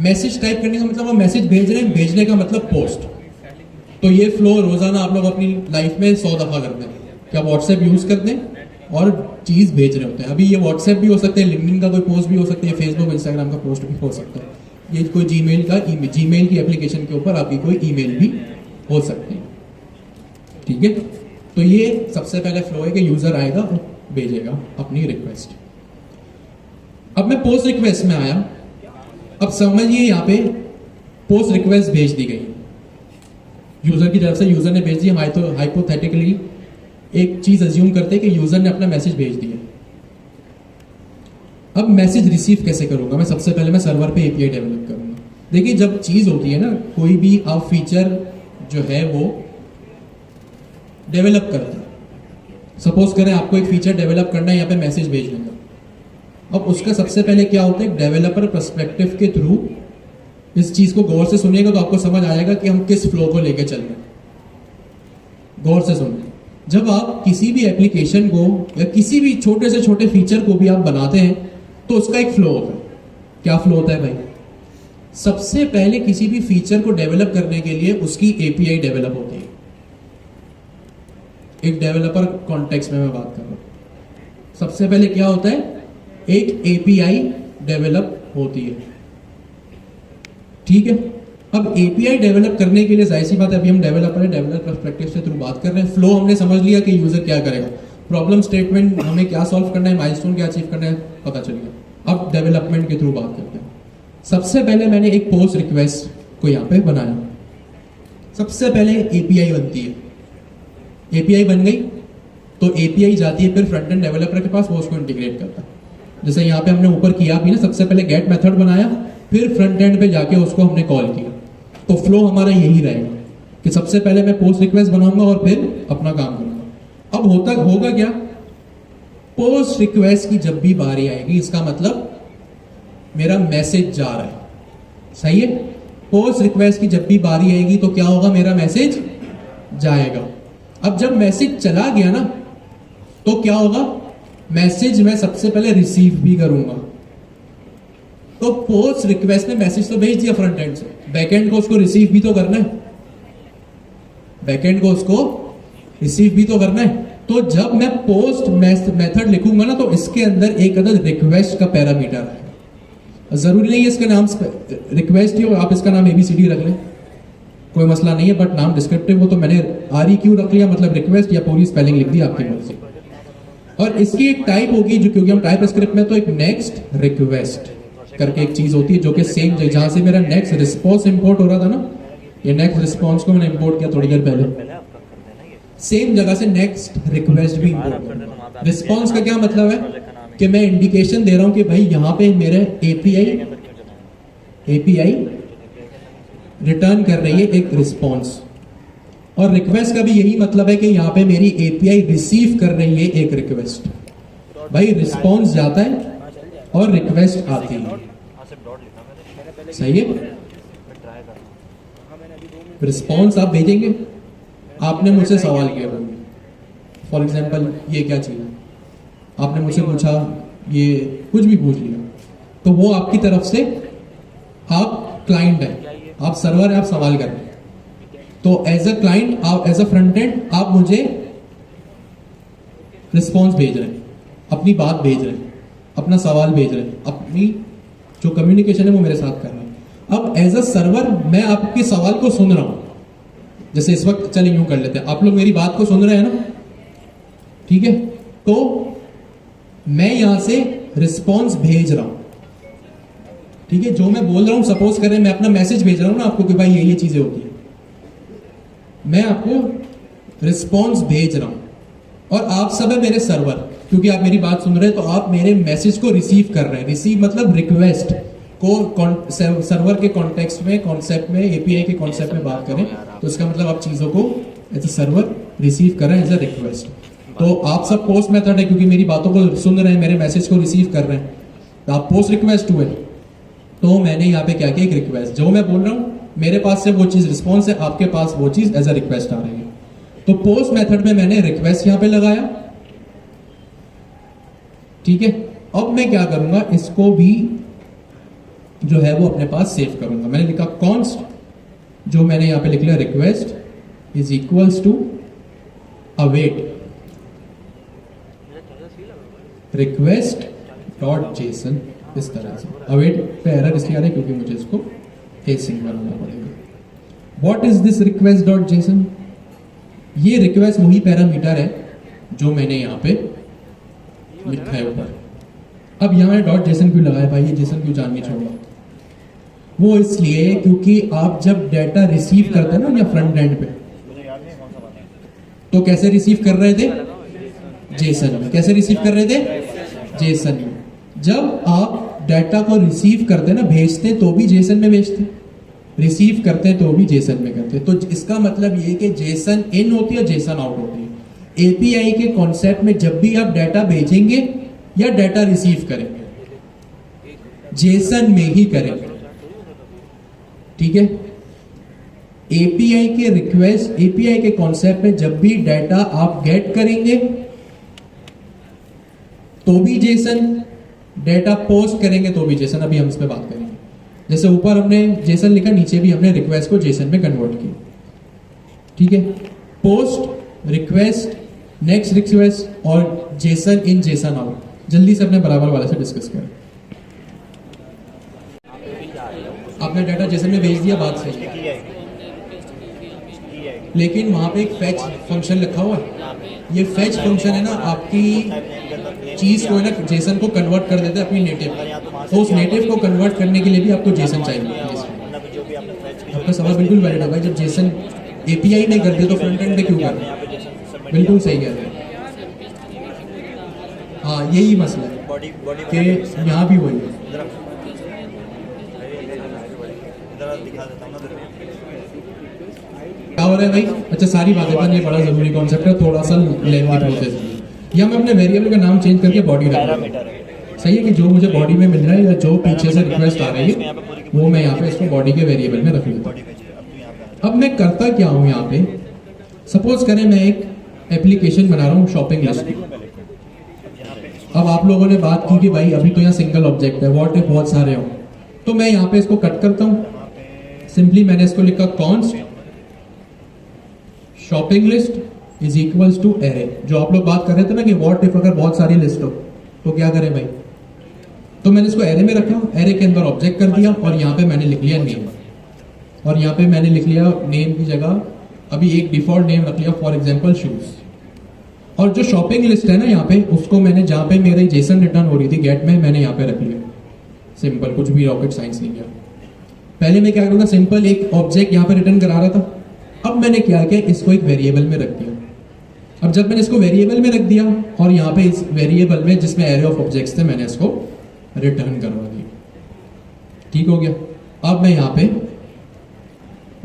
मैसेज टाइप करने का मतलब आप मैसेज भेज रहे हैं, भेजने का मतलब पोस्ट। तो ये फ्लो रोजाना आप लोग अपनी लाइफ में 100 दफा करते हैं कि आप व्हाट्सएप यूज करते हैं और चीज भेज रहे होते हैं। अभी ये व्हाट्सएप भी हो सकते हैं, लिंक्डइन का कोई पोस्ट भी हो सकता है, फेसबुक इंस्टाग्राम का पोस्ट भी हो सकता है, ये कोई जीमेल की एप्लीकेशन के ऊपर आपकी कोई ईमेल भी हो सकती है। ठीक है, तो ये सबसे पहले फ्लो है कि यूजर आएगा और भेजेगा अपनी रिक्वेस्ट। अब मैं पोस्ट रिक्वेस्ट में आया। अब समझिए यहाँ पे पोस्ट रिक्वेस्ट भेज दी गई यूजर की तरफ से, यूजर ने भेज दी। हम हाइपोथेटिकली एक चीज अज्यूम करते हैं कि यूजर ने अपना मैसेज भेज दिया। अब मैसेज रिसीव कैसे करूंगा मैं? सबसे पहले मैं सर्वर पे एपीआई डेवलप करूंगा। देखिए, जब चीज होती है ना, कोई भी आप फीचर जो है वो डेवलप करते हैं। सपोज करें आपको एक फीचर डेवलप करना है, यहाँ पे मैसेज भेजने का। अब उसका सबसे पहले क्या होता है, डेवलपर पर्सपेक्टिव के थ्रू इस चीज को गौर से सुनिएगा तो आपको समझ आएगा कि हम किस फ्लो को लेकर चल रहे हैं। गौर से सुनिए। जब आप किसी भी एप्लीकेशन को या किसी भी छोटे से छोटे फीचर को भी आप बनाते हैं तो उसका एक फ्लो होता है। क्या फ्लो होता है भाई? सबसे पहले किसी भी फीचर को डेवलप करने के लिए उसकी एपीआई डेवलप होती है। एक डेवलपर कॉन्टेक्स्ट में मैं बात कर रहा हूं। सबसे पहले क्या होता है, एक एपीआई डेवलप होती है। ठीक है, अब एपीआई डेवलप करने के लिए जाहिर सी बात है, अभी हम डेवलपर है, डेवलपर पर्सपेक्टिव से थ्रू बात कर रहे हैं। फ्लो हमने समझ लिया कि यूजर क्या करेगा, प्रॉब्लम स्टेटमेंट हमें क्या सॉल्व करना है, माइलस्टोन क्या अचीव करना है, पता चल गया। अब डेवलपमेंट के थ्रू बात करते हैं। सबसे पहले मैंने एक पोस्ट रिक्वेस्ट को यहाँ पे बनाया। सबसे पहले एपीआई बनती है। एपीआई बन गई तो एपीआई जाती है फिर फ्रंट एंड डेवलपर के पास, वो उसको इंटीग्रेट करता है। जैसे यहाँ पे हमने ऊपर किया भी ना, सबसे पहले गेट मेथड बनाया, फिर फ्रंट एंड पे जाके उसको हमने कॉल किया। तो फ्लो हमारा यही रहेगा कि सबसे पहले मैं पोस्ट रिक्वेस्ट बनाऊंगा और फिर अपना काम करूंगा। अब होगा क्या, पोस्ट रिक्वेस्ट की जब भी बारी आएगी, इसका मतलब मेरा मैसेज जा रहा है। सही है, पोस्ट रिक्वेस्ट की जब भी बारी आएगी तो क्या होगा, मेरा मैसेज जाएगा। अब जब मैसेज चला गया ना तो क्या होगा, मैसेज मैं सबसे पहले रिसीव भी करूंगा। तो पोस्ट रिक्वेस्ट ने मैसेज तो भेज दिया फ्रंट एंड से, बैकएंड को उसको रिसीव भी तो करना है, बैकएंड को उसको रिसीव भी तो करना है। तो जब मैं पोस्ट मेथड लिखूंगा ना तो इसके अंदर एक अदद रिक्वेस्ट का पैरामीटर आएगा। जरूरी नहीं है इसका नाम रिक्वेस्ट ही हो, आप इसका नाम एबीसीडी रख लें, कोई मसला नहीं है, बट नाम डिस्क्रिप्टिव हो तो मैंने REQ रख लिया, मतलब रिक्वेस्ट, या पूरी स्पेलिंग लिख दी आपकी मर्जी। और इसकी एक टाइप होगी जो, क्योंकि हम टाइप स्क्रिप्ट में, तो एक नेक्स्ट रिक्वेस्ट करके एक चीज होती है जो कि सेम जहां से मेरा नेक्स्ट रिस्पॉन्स इंपोर्ट हो रहा था ना, ये नेक्स्ट रिस्पॉन्स को मैंने इंपोर्ट किया थोड़ी देर पहले, सेम जगह से नेक्स्ट रिक्वेस्ट भी इंपोर्ट कर। रिस्पॉन्स का क्या मतलब है कि मैं इंडिकेशन दे रहा हूं कि भाई यहां पे मेरे एपीआई रिटर्न कर रही है एक रिस्पॉन्स, और रिक्वेस्ट का भी यही मतलब है कि यहां पे मेरी एपीआई रिसीव कर रही है एक रिक्वेस्ट। भाई रिस्पॉन्स जाता है और रिक्वेस्ट आती है। सही है, रिस्पॉन्स आप भेजेंगे, आपने मुझसे सवाल किया, फॉर एग्जांपल ये क्या चीज है, आपने मुझसे पूछा, ये कुछ भी पूछ लिया, तो वो आपकी तरफ से, आप क्लाइंट है, आप सर्वर है, आप सवाल कर रहे हैं, तो एज अ क्लाइंट, आप एज अ फ्रंट एंड, आप मुझे रिस्पॉन्स भेज रहे हैं, अपनी बात भेज रहे हैं, अपना सवाल भेज रहे हैं, अपनी जो कम्युनिकेशन है वो मेरे साथ कर रहे हैं। अब एज अ सर्वर मैं आपके सवाल को सुन रहा हूं, जैसे इस वक्त चलिए यूं कर लेते हैं, आप लोग मेरी बात को सुन रहे हैं ना, ठीक है, तो मैं यहां से रिस्पॉन्स भेज रहा हूं, ठीक है, जो मैं बोल रहा हूं, सपोज करें मैं अपना मैसेज भेज रहा हूं ना आपको कि भाई ये चीजें होती है, मैं आपको रिस्पॉन्स भेज रहा हूं और आप सब है मेरे सर्वर, क्योंकि आप मेरी बात सुन रहे हैं, तो आप मेरे मैसेज को रिसीव कर रहे हैं। रिसीव मतलब रिक्वेस्ट को सर्वर के कॉन्टेक्स्ट में, कॉन्सेप्ट में, एपीआई के कॉन्सेप्ट में बात करें तो इसका मतलब आप चीजों को एज अ सर्वर रिसीव कर रहे हैं एज अ रिक्वेस्ट। तो आप सब पोस्ट मेथड है, क्योंकि मेरी बातों को सुन रहे हैं, मेरे मैसेज को रिसीव कर रहे हैं, तो आप पोस्ट रिक्वेस्ट हुए। तो मैंने यहाँ पे क्या किया, एक रिक्वेस्ट, जो मैं बोल रहा हूँ मेरे पास से वो चीज रिस्पॉन्स है, आपके पास वो चीज एज अ रिक्वेस्ट आ रही है। तो पोस्ट मेथड में मैंने रिक्वेस्ट यहाँ पे लगाया, ठीक है। अब मैं क्या करूंगा, इसको भी जो है वो अपने पास सेव करूंगा। मैंने लिखा कॉन्स्ट, जो मैंने यहाँ पे लिख लिया request is equals to await request dot JSON, इस तरह से। अवेट पे एरर इसलिए आ रहा है क्योंकि मुझे इसको एसिंग करना पड़ेगा। What is this request dot Jason? ये रिक्वेस्ट वही पैरामीटर है जो मैंने यहाँ पे लिखा है ऊपर। अब यहाँ मैंने डॉट जेसन क्यों लगाया भाई, ये जेसन क्यों जाननी छोड़ा? वो इसलिए क्योंकि आप जब डाटा रिसीव करते हैं ना या फ्रंट एंड पे, मुझे याद नहीं कौन सा बनाया। तो कैसे रिसीव कर रहे थे? जेसन में। कैसे रिसीव कर रहे थे? जेसन में। जब आप डाटा को रिसीव करते ना, भेजते तो भी जेसन में भेजते, रिसीव करते तो भी जेसन में करते। तो इसका मतलब ये कि जेसन इन होती है, जेसन आउट होती है। एपीआई के कॉन्सेप्ट में जब भी आप डाटा भेजेंगे या डाटा रिसीव करेंगे, जेसन में ही करेंगे, ठीक है। एपीआई के रिक्वेस्ट, एपीआई के कॉन्सेप्ट में जब भी डाटा आप गेट करेंगे तो भी जेसन, डाटा पोस्ट करेंगे तो भी जेसन। अभी हम इस पे बात करेंगे। जैसे ऊपर हमने जेसन लिखा, नीचे भी हमने रिक्वेस्ट को जेसन में कन्वर्ट किया, ठीक है। पोस्ट, रिक्वेस्ट, नेक्स्ट रिक्वेस्ट और जेसन इन, जेसन आउट। जल्दी से अपने बराबर वाले से डिस्कस करें। आपने डाटा जेसन में भेज दिया, बात सही है, लेकिन वहां पे एक फेच फंक्शन लिखा हुआ है। ये फेच फंक्शन है ना, आपकी चीज को है ना जेसन को कन्वर्ट कर देता है अपनी नेटिव। तो उस नेटिव को कन्वर्ट करने के लिए भी आपको जेसन चाहिए। आपका सवाल बिल्कुल वैलिड है भाई। जब जेसन एपीआई में कर दिया तो फ्रंट एंड पे क्यों कर रहे हैं? बिल्कुल सही कह रहे हैं। हाँ, यही मसला है कि यहाँ भी वही है। क्या हो रहा है भाई? अच्छा, सारी बातें पर ये बड़ा जरूरी कॉन्सेप्ट है, थोड़ा सा लेंथी प्रोसेस है। या मैं अपने वेरिएबल का नाम चेंज करके बॉडी रख रहा हूं। सही है कि जो मुझे बॉडी में मिल रहा है या जो पीछे से रिक्वेस्ट आ रही है वो मैं यहाँ पे इसको बॉडी के वेरिएबल में रख लेता हूँ। अब मैं करता क्या हूँ यहाँ पे, सपोज करें मैं एक एप्लीकेशन बना रहा हूँ शॉपिंग लिस्ट की। अब आप लोगों ने बात की कि भाई अभी तो यहाँ सिंगल ऑब्जेक्ट है, व्हाट इफ बहुत सारे हो, तो मैं यहाँ पे इसको कट करता हूँ। सिंपली मैंने इसको लिखा const shopping list is equals to array. जो आप लोग बात कर रहे थे ना कि व्हाट इफ अगर बहुत सारी लिस्ट हो तो क्या करें भाई, तो मैंने इसको एरे में रखा, एरे के अंदर ऑब्जेक्ट कर दिया और यहाँ पे मैंने लिख लिया नेम। और यहाँ पे मैंने लिख लिया नेम की जगह अभी एक डिफॉल्ट नेम रख लिया, फॉर एग्जांपल शूज। और जो शॉपिंग लिस्ट है ना यहाँ पे, उसको मैंने जहाँ पे मेरी जेसन रिटर्न हो रही थी गेट में, मैंने यहाँ पे रख लिया। सिंपल, कुछ भी रॉकेट साइंस नहीं किया। पहले मैं क्या करूँगा, सिंपल एक ऑब्जेक्ट यहाँ पे रिटर्न करा रहा था। अब मैंने क्या किया, इसको एक वेरिएबल में रख दिया। अब जब मैंने इसको वेरिएबल में रख दिया और यहाँ पे इस वेरिएबल में जिसमें एरे ऑफ ऑब्जेक्ट्स थे मैंने इसको रिटर्न करवा दिया। ठीक हो गया। अब मैं यहाँ पे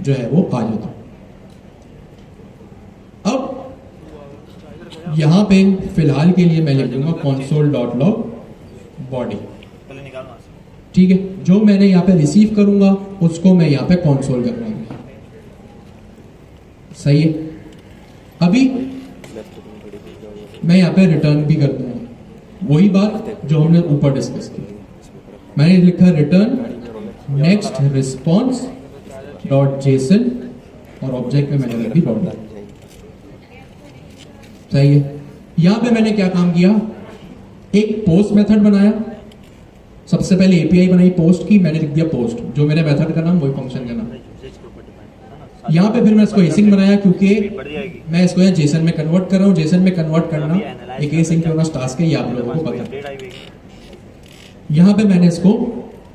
जो है वो आ जाता हूँ। अब यहाँ पे फिलहाल के लिए मैं लिख दूंगा console.log बॉडी। ठीक है, जो मैंने यहाँ पे रिसीव करूंगा उसको मैं यहाँ पे कंसोल कर दूंगा। सही है। अभी मैं यहाँ पे रिटर्न भी कर दूंगा, वही बात जो हमने ऊपर डिस्कस की। मैंने लिखा return next response dot JSON और ऑब्जेक्ट में मैंने लिख दी बॉडी। सही है। यहां पे मैंने क्या काम किया, एक पोस्ट मेथड बनाया। सबसे पहले एपीआई बनाई पोस्ट की, मैंने लिख दिया पोस्ट, जो मेरे मेथड का नाम वही फंक्शन का नाम। यहाँ पे फिर मैं इसको एसिंक बनाया क्योंकि मैं इसको यहाँ जेसन में कन्वर्ट कर रहा हूँ। जेसन में कन्वर्ट करना एक एसिंक्रोनस टास्क है, ये आप लोगों को पता है। यहाँ पे मैंने इसको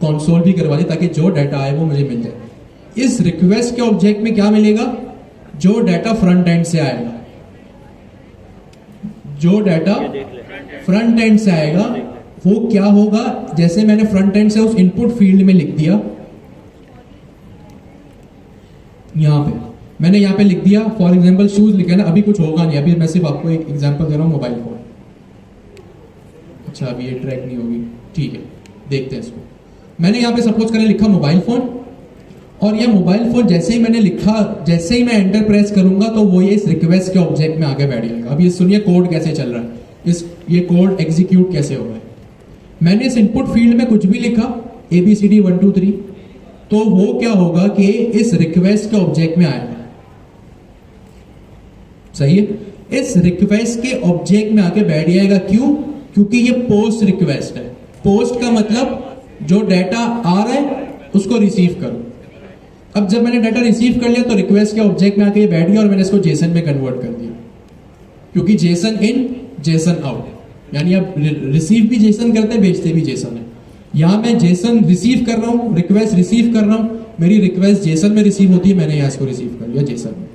कंसोल भी करवा दिया ताकि जो डाटा आए वो मुझे मिल जाए। इस रिक्वेस्ट के ऑब्जेक्ट में क्या मिलेगा, जो डाटा फ्रंट एंड से आएगा, जो डाटा फ्रंट एंड से आएगा वो क्या होगा, जैसे मैंने फ्रंट एंड से उस इनपुट फील्ड में लिख दिया, यहां पे मैंने यहाँ पे लिख दिया फॉर एग्जांपल शूज लिखा ना। अभी कुछ होगा नहीं, अभी मैं सिर्फ आपको एक एग्जांपल दे रहा हूँ मोबाइल फोन। अच्छा, अभी ये ट्रैक नहीं होगी, ठीक है, देखते हैं इसको। मैंने यहाँ पे सपोज करें लिखा मोबाइल फोन, और ये मोबाइल फोन जैसे ही मैंने लिखा, जैसे ही मैं एंटर प्रेस करूंगा तो वो ये इस रिक्वेस्ट के ऑब्जेक्ट में आगे बैठ जाएगा। अब ये सुनिए कोड कैसे चल रहा है, ये कोड एग्जीक्यूट कैसे हो रहा है। मैंने इस इनपुट फील्ड में कुछ भी लिखा ABCD 1 2 3, तो वो क्या होगा कि इस रिक्वेस्ट के ऑब्जेक्ट में आएगा। सही है, इस रिक्वेस्ट के ऑब्जेक्ट में आके बैठ जाएगा। क्यों? क्योंकि ये पोस्ट रिक्वेस्ट है। पोस्ट का मतलब जो डाटा आ रहा है उसको रिसीव करो। अब जब मैंने डाटा रिसीव कर लिया तो रिक्वेस्ट के ऑब्जेक्ट में आके ये बैठ गया और मैंने इसको जेसन में कन्वर्ट कर दिया, क्योंकि जेसन इन जेसन आउट, यानी अब रिसीव भी जेसन करते हैं, भेजते भी जेसन है। यहां मैं जेसन रिसीव कर रहा हूं, रिक्वेस्ट रिसीव कर रहा हूं, मेरी रिक्वेस्ट जेसन में रिसीव होती है, मैंने यहां इसको रिसीव कर लिया जेसन में।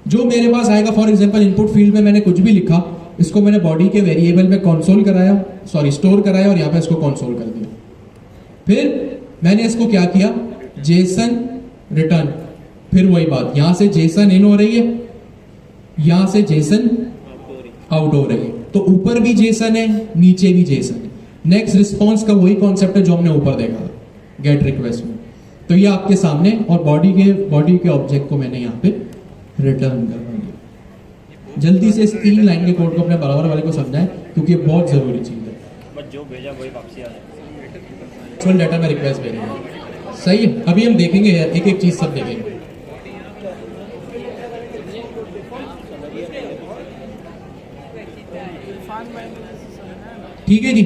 जो मेरे पास आएगा, फॉर एग्जांपल इनपुट फील्ड में मैंने कुछ भी लिखा, इसको मैंने बॉडी के वेरिएबल में स्टोर कराया और यहां पे इसको कंसोल कर दिया। फिर मैंने इसको क्या किया, जेसन रिटर्न, फिर वही बात, यहां से जेसन इन हो रही है, यहां से जेसन आउट हो रही है, तो ऊपर भी जेसन है, नीचे भी जेसन है। नेक्स्ट रिस्पॉन्स का वही कॉन्सेप्ट है जो हमने ऊपर देखा गेट रिक्वेस्ट में। तो ये आपके सामने, और बॉडी के ऑब्जेक्ट को मैंने यहाँ पे रिटर्न करवा दिया। जल्दी से इस 3 लाइन के कोड को अपने बराबर वाले को समझाएं, क्योंकि ये बहुत जरूरी चीज है। बस जो भेजा वही वापसी आ जाए। एक्चुअल डाटा में रिक्वेस्ट भेजेंगे। सही है, अभी हम देखेंगे यार, एक एक चीज सब देखेंगे। ठीक है जी,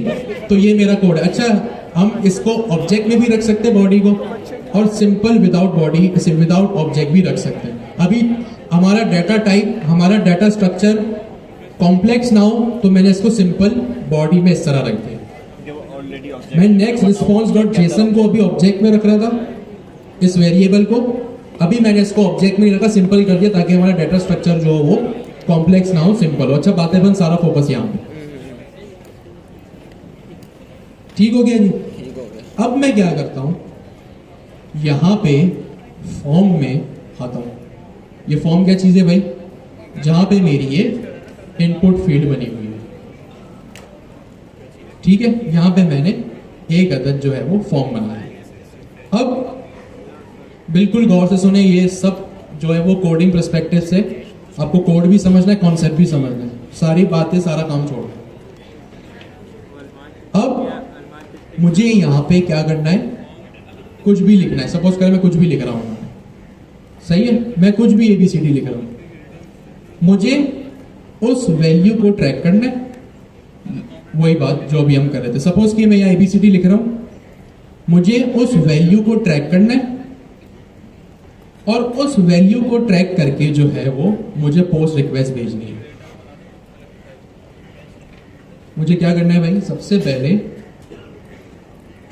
तो ये मेरा कोड है। अच्छा, हम इसको ऑब्जेक्ट में भी रख सकते हैं बॉडी को, और simple without body without object भी रख सकते हैं। अभी हमारा डाटा टाइप, हमारा डाटा स्ट्रक्चर कॉम्प्लेक्स ना हो तो मैंने इसको सिंपल बॉडी में इस तरह रख दिया। मैं नेक्स्ट रिस्पॉन्स डॉट जेसन को अभी ऑब्जेक्ट में रख रहा था, इस वेरिएबल को। अभी मैंने इसको ऑब्जेक्ट में ही रखा, सिंपल कर दिया, ताकि हमारा डाटा स्ट्रक्चर जो हो वो कॉम्प्लेक्स ना हो, सिंपल हो। अच्छा, बातें बंद, सारा फोकस यहाँ पे। ठीक हो गया जी? अब मैं क्या करता हूं, यहां पे फॉर्म में आता हूं। ये फॉर्म क्या चीज है भाई? जहां पे मेरी ये इनपुट फील्ड बनी हुई है। ठीक है, यहां पे मैंने एक अदद जो है वो फॉर्म बनाया है। अब बिल्कुल गौर से सुने, ये सब जो है वो कोडिंग पर्सपेक्टिव से आपको कोड भी समझना है, कॉन्सेप्ट भी समझना है, सारी बातें, सारा काम छोड़। अब मुझे यहां पे क्या करना है, कुछ भी लिखना है। सपोज करें मैं कुछ भी लिख रहा हूं, सही है, मैं कुछ भी ABCD लिख रहा हूं, मुझे उस वैल्यू को ट्रैक करना है। वही बात जो अभी हम कर रहे थे। सपोज कि मैं यहाँ ABCD लिख रहा हूं, मुझे उस वैल्यू को ट्रैक करना है, और उस वैल्यू को ट्रैक करके जो है वो मुझे पोस्ट रिक्वेस्ट भेजनी है। मुझे क्या करना है भाई? सबसे पहले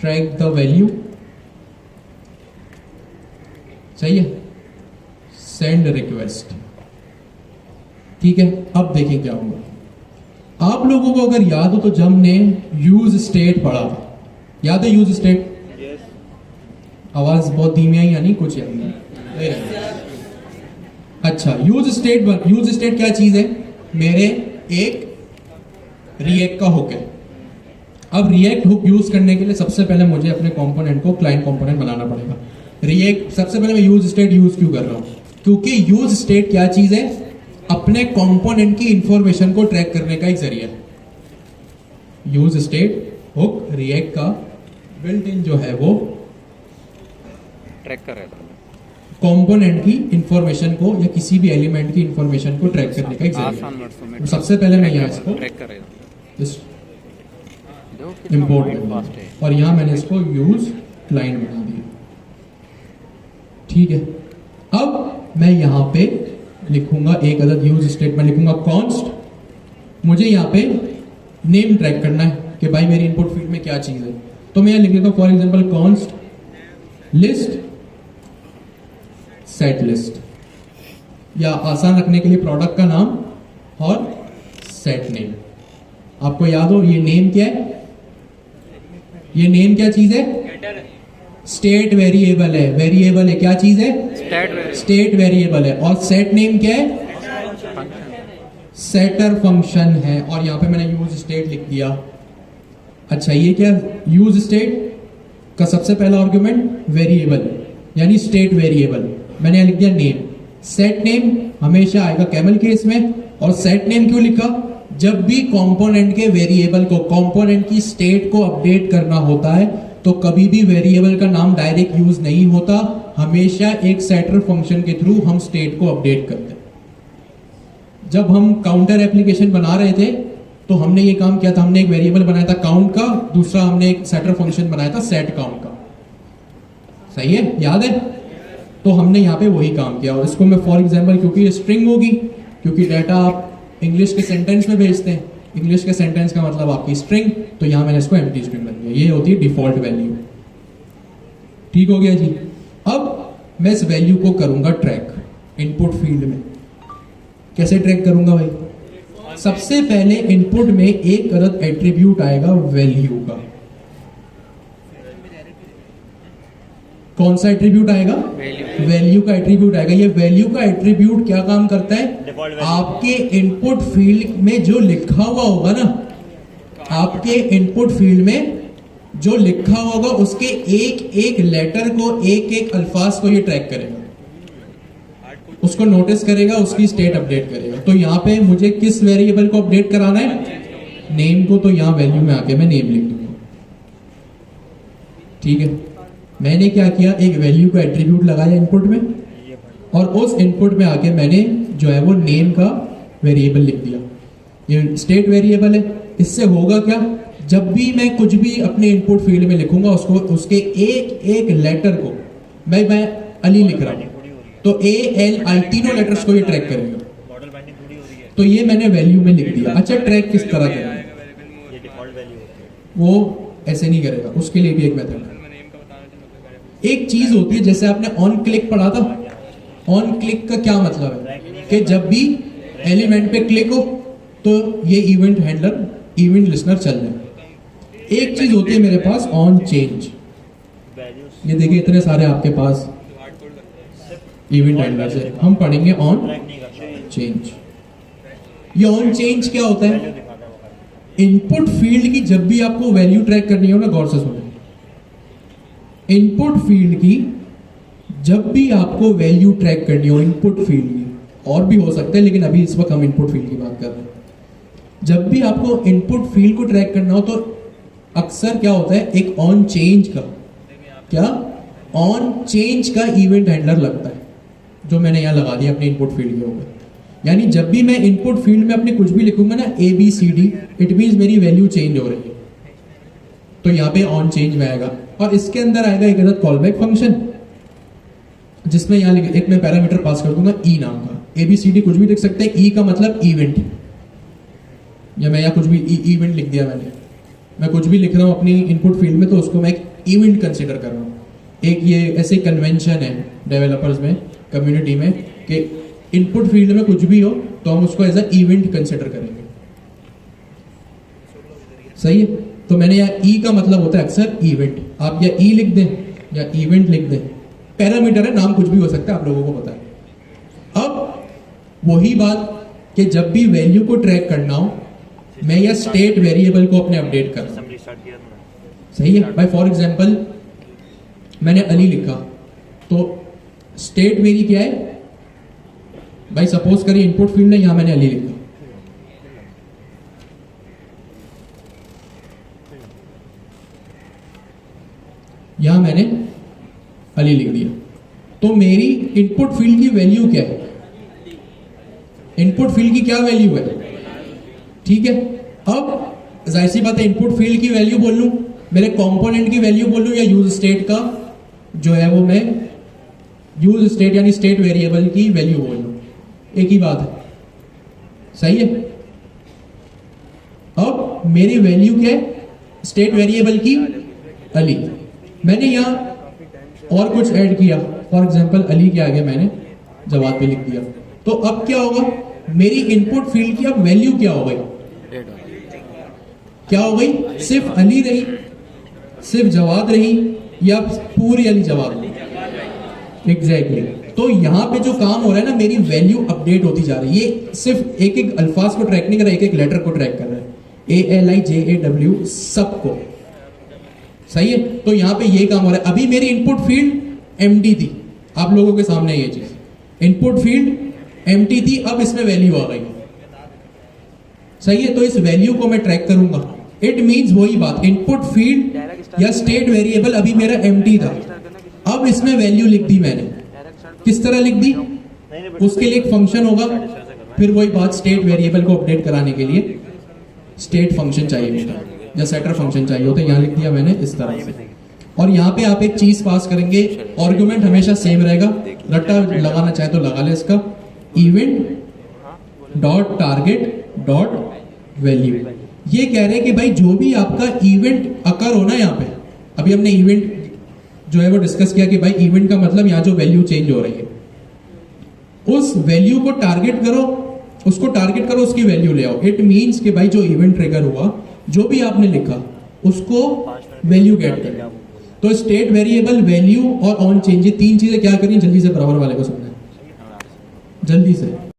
ट्रैक द वैल्यू, सही है, सेंड रिक्वेस्ट। ठीक है, अब देखें क्या होगा। आप लोगों को अगर याद हो तो जब हमने यूज स्टेट पढ़ा था, याद है यूज स्टेट? आवाज बहुत धीमी आई, यानी कुछ याद नहीं। अच्छा, यूज स्टेट क्या चीज है? मेरे एक रिएक्ट का हुक है। अब रिएक्ट हुक यूज करने के लिए सबसे पहले मुझे अपने कंपोनेंट को क्लाइंट कंपोनेंट बनाना पड़ेगा। रिएक्ट, सबसे पहले मैं यूज स्टेट यूज क्यों कर रहा हूं? क्योंकि यूज स्टेट क्या चीज है? अपने कंपोनेंट की इंफॉर्मेशन को ट्रैक करने का एक जरिया है। यूज स्टेट हुक रिएक्ट का बिल्ट इन जो है वो ट्रैक कर रहा था, कंपोनेंट की इंफॉर्मेशन को या किसी भी एलिमेंट की इंफॉर्मेशन को ट्रैक करने का एक जरिया है। तो सबसे पहले मैं यहाँ इसको ट्रैक कर रहा था, इंपोर्ट, और यहां मैंने इसको यूज क्लाइंट बना दिया। ठीक है, अब मैं यहां पे लिखूंगा एक अदद यूज स्टेटमेंट, लिखूंगा कॉन्स्ट। मुझे यहां पे नेम ट्रैक करना है कि भाई मेरी इनपुट फील्ड में क्या चीज है, तो मैं यहां लिख लेता हूं for example const list set list, या आसान रखने के लिए प्रोडक्ट का नाम और सेट नेम। आपको याद हो ये नेम क्या है? ये नेम क्या चीज है? स्टेट वेरिएबल है। वेरिएबल है, क्या चीज है? स्टेट वेरिएबल है। और सेट नेम क्या है? सेटर फंक्शन है। और यहां पे मैंने यूज स्टेट लिख दिया। अच्छा, ये क्या यूज स्टेट? का सबसे पहला आर्गुमेंट वेरिएबल यानी स्टेट वेरिएबल, मैंने यहाँ लिख दिया नेम। सेट नेम हमेशा आएगा कैमल केस में, और सेट नेम क्यों लिखा? जब भी कंपोनेंट के वेरिएबल को, कंपोनेंट की स्टेट को अपडेट करना होता है तो कभी भी वेरिएबल का नाम डायरेक्ट यूज नहीं होता, हमेशा एक सेटर फंक्शन के थ्रू हम स्टेट को अपडेट करते हैं। जब हम काउंटर एप्लीकेशन बना रहे थे तो हमने ये काम किया था, हमने एक वेरिएबल बनाया था काउंट का, दूसरा हमने एक सेटर फंक्शन बनाया था सेट काउंट का। सही है, याद है? तो हमने यहाँ पे वही काम किया। और इसको मैं फॉर एग्जांपल, क्योंकि ये स्ट्रिंग होगी, क्योंकि डाटा आप इंग्लिश के सेंटेंस में भेजते हैं, इंग्लिश के सेंटेंस का मतलब आपकी स्ट्रिंग, तो यहाँ मैंने इसको एम्प्टी स्ट्रिंग बन गया। ये होती है डिफॉल्ट वैल्यू। ठीक हो गया जी। अब मैं इस वैल्यू को करूंगा ट्रैक इनपुट फील्ड में। कैसे ट्रैक करूंगा भाई? सबसे पहले इनपुट में एक अदद एट्रीब्यूट आएगा वैल्यू का। कौन सा एट्रीब्यूट आएगा? वैल्यू का एट्रीब्यूट आएगा। ये वैल्यू का एट्रीब्यूट क्या काम करता है? आपके इनपुट फील्ड में जो लिखा हुआ होगा ना, आपके इनपुट फील्ड में जो लिखा होगा उसके एक एक लेटर को, एक एक अल्फाज को ये ट्रैक करेगा, उसको नोटिस करेगा, उसकी स्टेट अपडेट करेगा। तो यहाँ पे मुझे किस वेरिएबल को अपडेट कराना है? नेम को। तो यहाँ वैल्यू में आके मैं नेम लिख दूंगा। ठीक है, मैंने क्या किया, एक वैल्यू का एट्रीब्यूट लगाया इनपुट में, और उस इनपुट में आके मैंने जो है वो नेम का वेरिएबल लिख दिया। ये स्टेट वेरिएबल है। इससे होगा क्या, जब भी मैं कुछ भी अपने इनपुट फील्ड में लिखूंगा उसको, उसके एक एक लेटर को, मैं अली लिख रहा हूं तो ALI तीनों लेटर्स को ये ट्रैक करेगा। तो ये मैंने वैल्यू में लिख दिया। अच्छा, ट्रैक किस तरह करेगा? ये डिफॉल्ट वैल्यू होती है। वो ऐसे नहीं करेगा, उसके लिए भी एक मेथड है। एक चीज होती है, जैसे आपने ऑन क्लिक पढ़ा था, ऑन क्लिक का क्या मतलब है कि जब भी एलिमेंट पे क्लिक हो तो ये इवेंट हैंडलर, इवेंट लिस्नर चल जाए। एक चीज होती है मेरे पास ऑन चेंज। ये देखिए इतने सारे आपके पास इवेंट हैंडलर है। हम पढ़ेंगे ऑन चेंज। ये ऑन चेंज क्या होता है? इनपुट फील्ड की जब भी आपको वैल्यू ट्रैक करनी हो ना, गौर से सुनो, इनपुट फील्ड की जब भी आपको वैल्यू ट्रैक करनी हो, इनपुट फील्ड की, और भी हो सकते हैं लेकिन अभी इस वक्त हम इनपुट फील्ड की बात कर रहे हैं। जब भी आपको इनपुट फील्ड को ट्रैक करना हो तो अक्सर क्या होता है, एक ऑन चेंज का, क्या ऑन चेंज का इवेंट हैंडलर लगता है, जो मैंने यहां लगा दिया अपने इनपुट फील्ड के ऊपर। यानी जब भी मैं इनपुट फील्ड में अपने कुछ भी लिखूंगा ना, ABCD, इट मींस मेरी वैल्यू चेंज हो रही है, तो यहाँ पे ऑन चेंज में आएगा। और इसके अंदर आएगा एक अदद कॉलबैक फंक्शन, जिसमें यहाँ एक मैं पैरामीटर पास कर दूंगा ई नाम का। ABCD कुछ भी लिख सकते हैं, ई का मतलब इवेंट, या मैं यहाँ कुछ भी इवेंट लिख दिया मैंने। मैं कुछ भी लिख रहा हूँ अपनी इनपुट फील्ड में तो उसको मैं एक इवेंट कंसिडर कर रहा हूँ। एक ये ऐसे कन्वेंशन है डेवलपर्स में, कम्युनिटी में, कि इनपुट फील्ड में कुछ भी हो तो हम उसको एज अ इवेंट कंसिडर करेंगे। सही है? तो मैंने यहाँ ई का मतलब होता है अक्सर इवेंट। आप या ई लिख दें या इवेंट लिख दें, पैरामीटर है, नाम कुछ भी हो सकता है, आप लोगों को पता है। अब वही बात कि जब भी वैल्यू को ट्रैक करना हो, मैं या स्टेट वेरिएबल को अपने अपडेट कर रहा हूं। सही है भाई? फॉर एग्जांपल मैंने अली लिखा तो स्टेट मेरी क्या है भाई? सपोज करिए इनपुट फील्ड में यहां मैंने अली लिखा, यहां मैंने अली लिख दिया, तो मेरी इनपुट फील्ड की वैल्यू क्या है? इनपुट फील्ड की क्या वैल्यू है? ठीक है, अब जाहिर सी बात है इनपुट फील्ड की वैल्यू बोल लूं, मेरे कंपोनेंट की वैल्यू बोल लूं, या यूज स्टेट का जो है वो मैं यूज स्टेट यानी स्टेट वेरिएबल की वैल्यू बोल लूं, एक ही बात है। सही है? अब मेरी वैल्यू क्या है स्टेट वेरिएबल की? अली। मैंने यहां और कुछ ऐड किया, फॉर एग्जांपल अली के आगे मैंने जवाब भी लिख दिया, तो अब क्या होगा? मेरी इनपुट फील्ड की अब वैल्यू क्या हो गई? क्या हो गई? सिर्फ अली रही, सिर्फ जवाद रही, या पूरी अली जवाब? एग्जैक्टली। तो यहां पे जो काम हो रहा है ना, मेरी वैल्यू अपडेट होती जा रही है। ये सिर्फ एक एक अल्फाज को ट्रैक नहीं कर रहा है, एक एक लेटर को ट्रैक कर रहा है, ALIJAW सबको। सही है। तो यहाँ पे ये काम हो रहा है। अभी मेरी इनपुट फील्ड एम्प्टी थी, आप लोगों के सामने ये चीज इनपुट फील्ड एम्प्टी थी, अब इसमें वैल्यू आ गई, सही है। तो इस वैल्यू को मैं ट्रैक करूंगा। इट मीन्स वही बात, इनपुट फील्ड या स्टेट वेरिएबल अभी मेरा एम्प्टी था, अब इसमें वैल्यू लिख दी मैंने। किस तरह लिख दी? उसके लिए एक फंक्शन होगा, फिर वही बात स्टेट वेरिएबल को अपडेट कराने के लिए स्टेट फंक्शन चाहिए मुझे, या सेटर फंक्शन चाहिए होता है। यहाँ लिख दिया मैंने इस तरह से। और यहाँ पे आप एक चीज पास करेंगे, आर्गुमेंट हमेशा सेम रहेगा, रट्टा लगाना चाहे तो लगा ले इसका, event dot target dot value. ये कह रहे हैं कि भाई जो भी आपका इवेंट अकर हो ना, यहाँ पे अभी हमने इवेंट जो है वो डिस्कस किया कि भाई इवेंट का मतलब यहाँ जो वैल्यू चेंज हो रही है, उस वैल्यू को टारगेट करो, उसको टारगेट करो, उसकी वैल्यू ले आओ। इट मीन्स कि भाई जो इवेंट ट्रिगर हुआ, जो भी आपने लिखा उसको वैल्यू गेट करें। तो स्टेट वेरिएबल, वैल्यू और ऑन चेंज, ये तीन चीजें क्या करें, जल्दी से बराबर वाले को समझाएं, जल्दी से।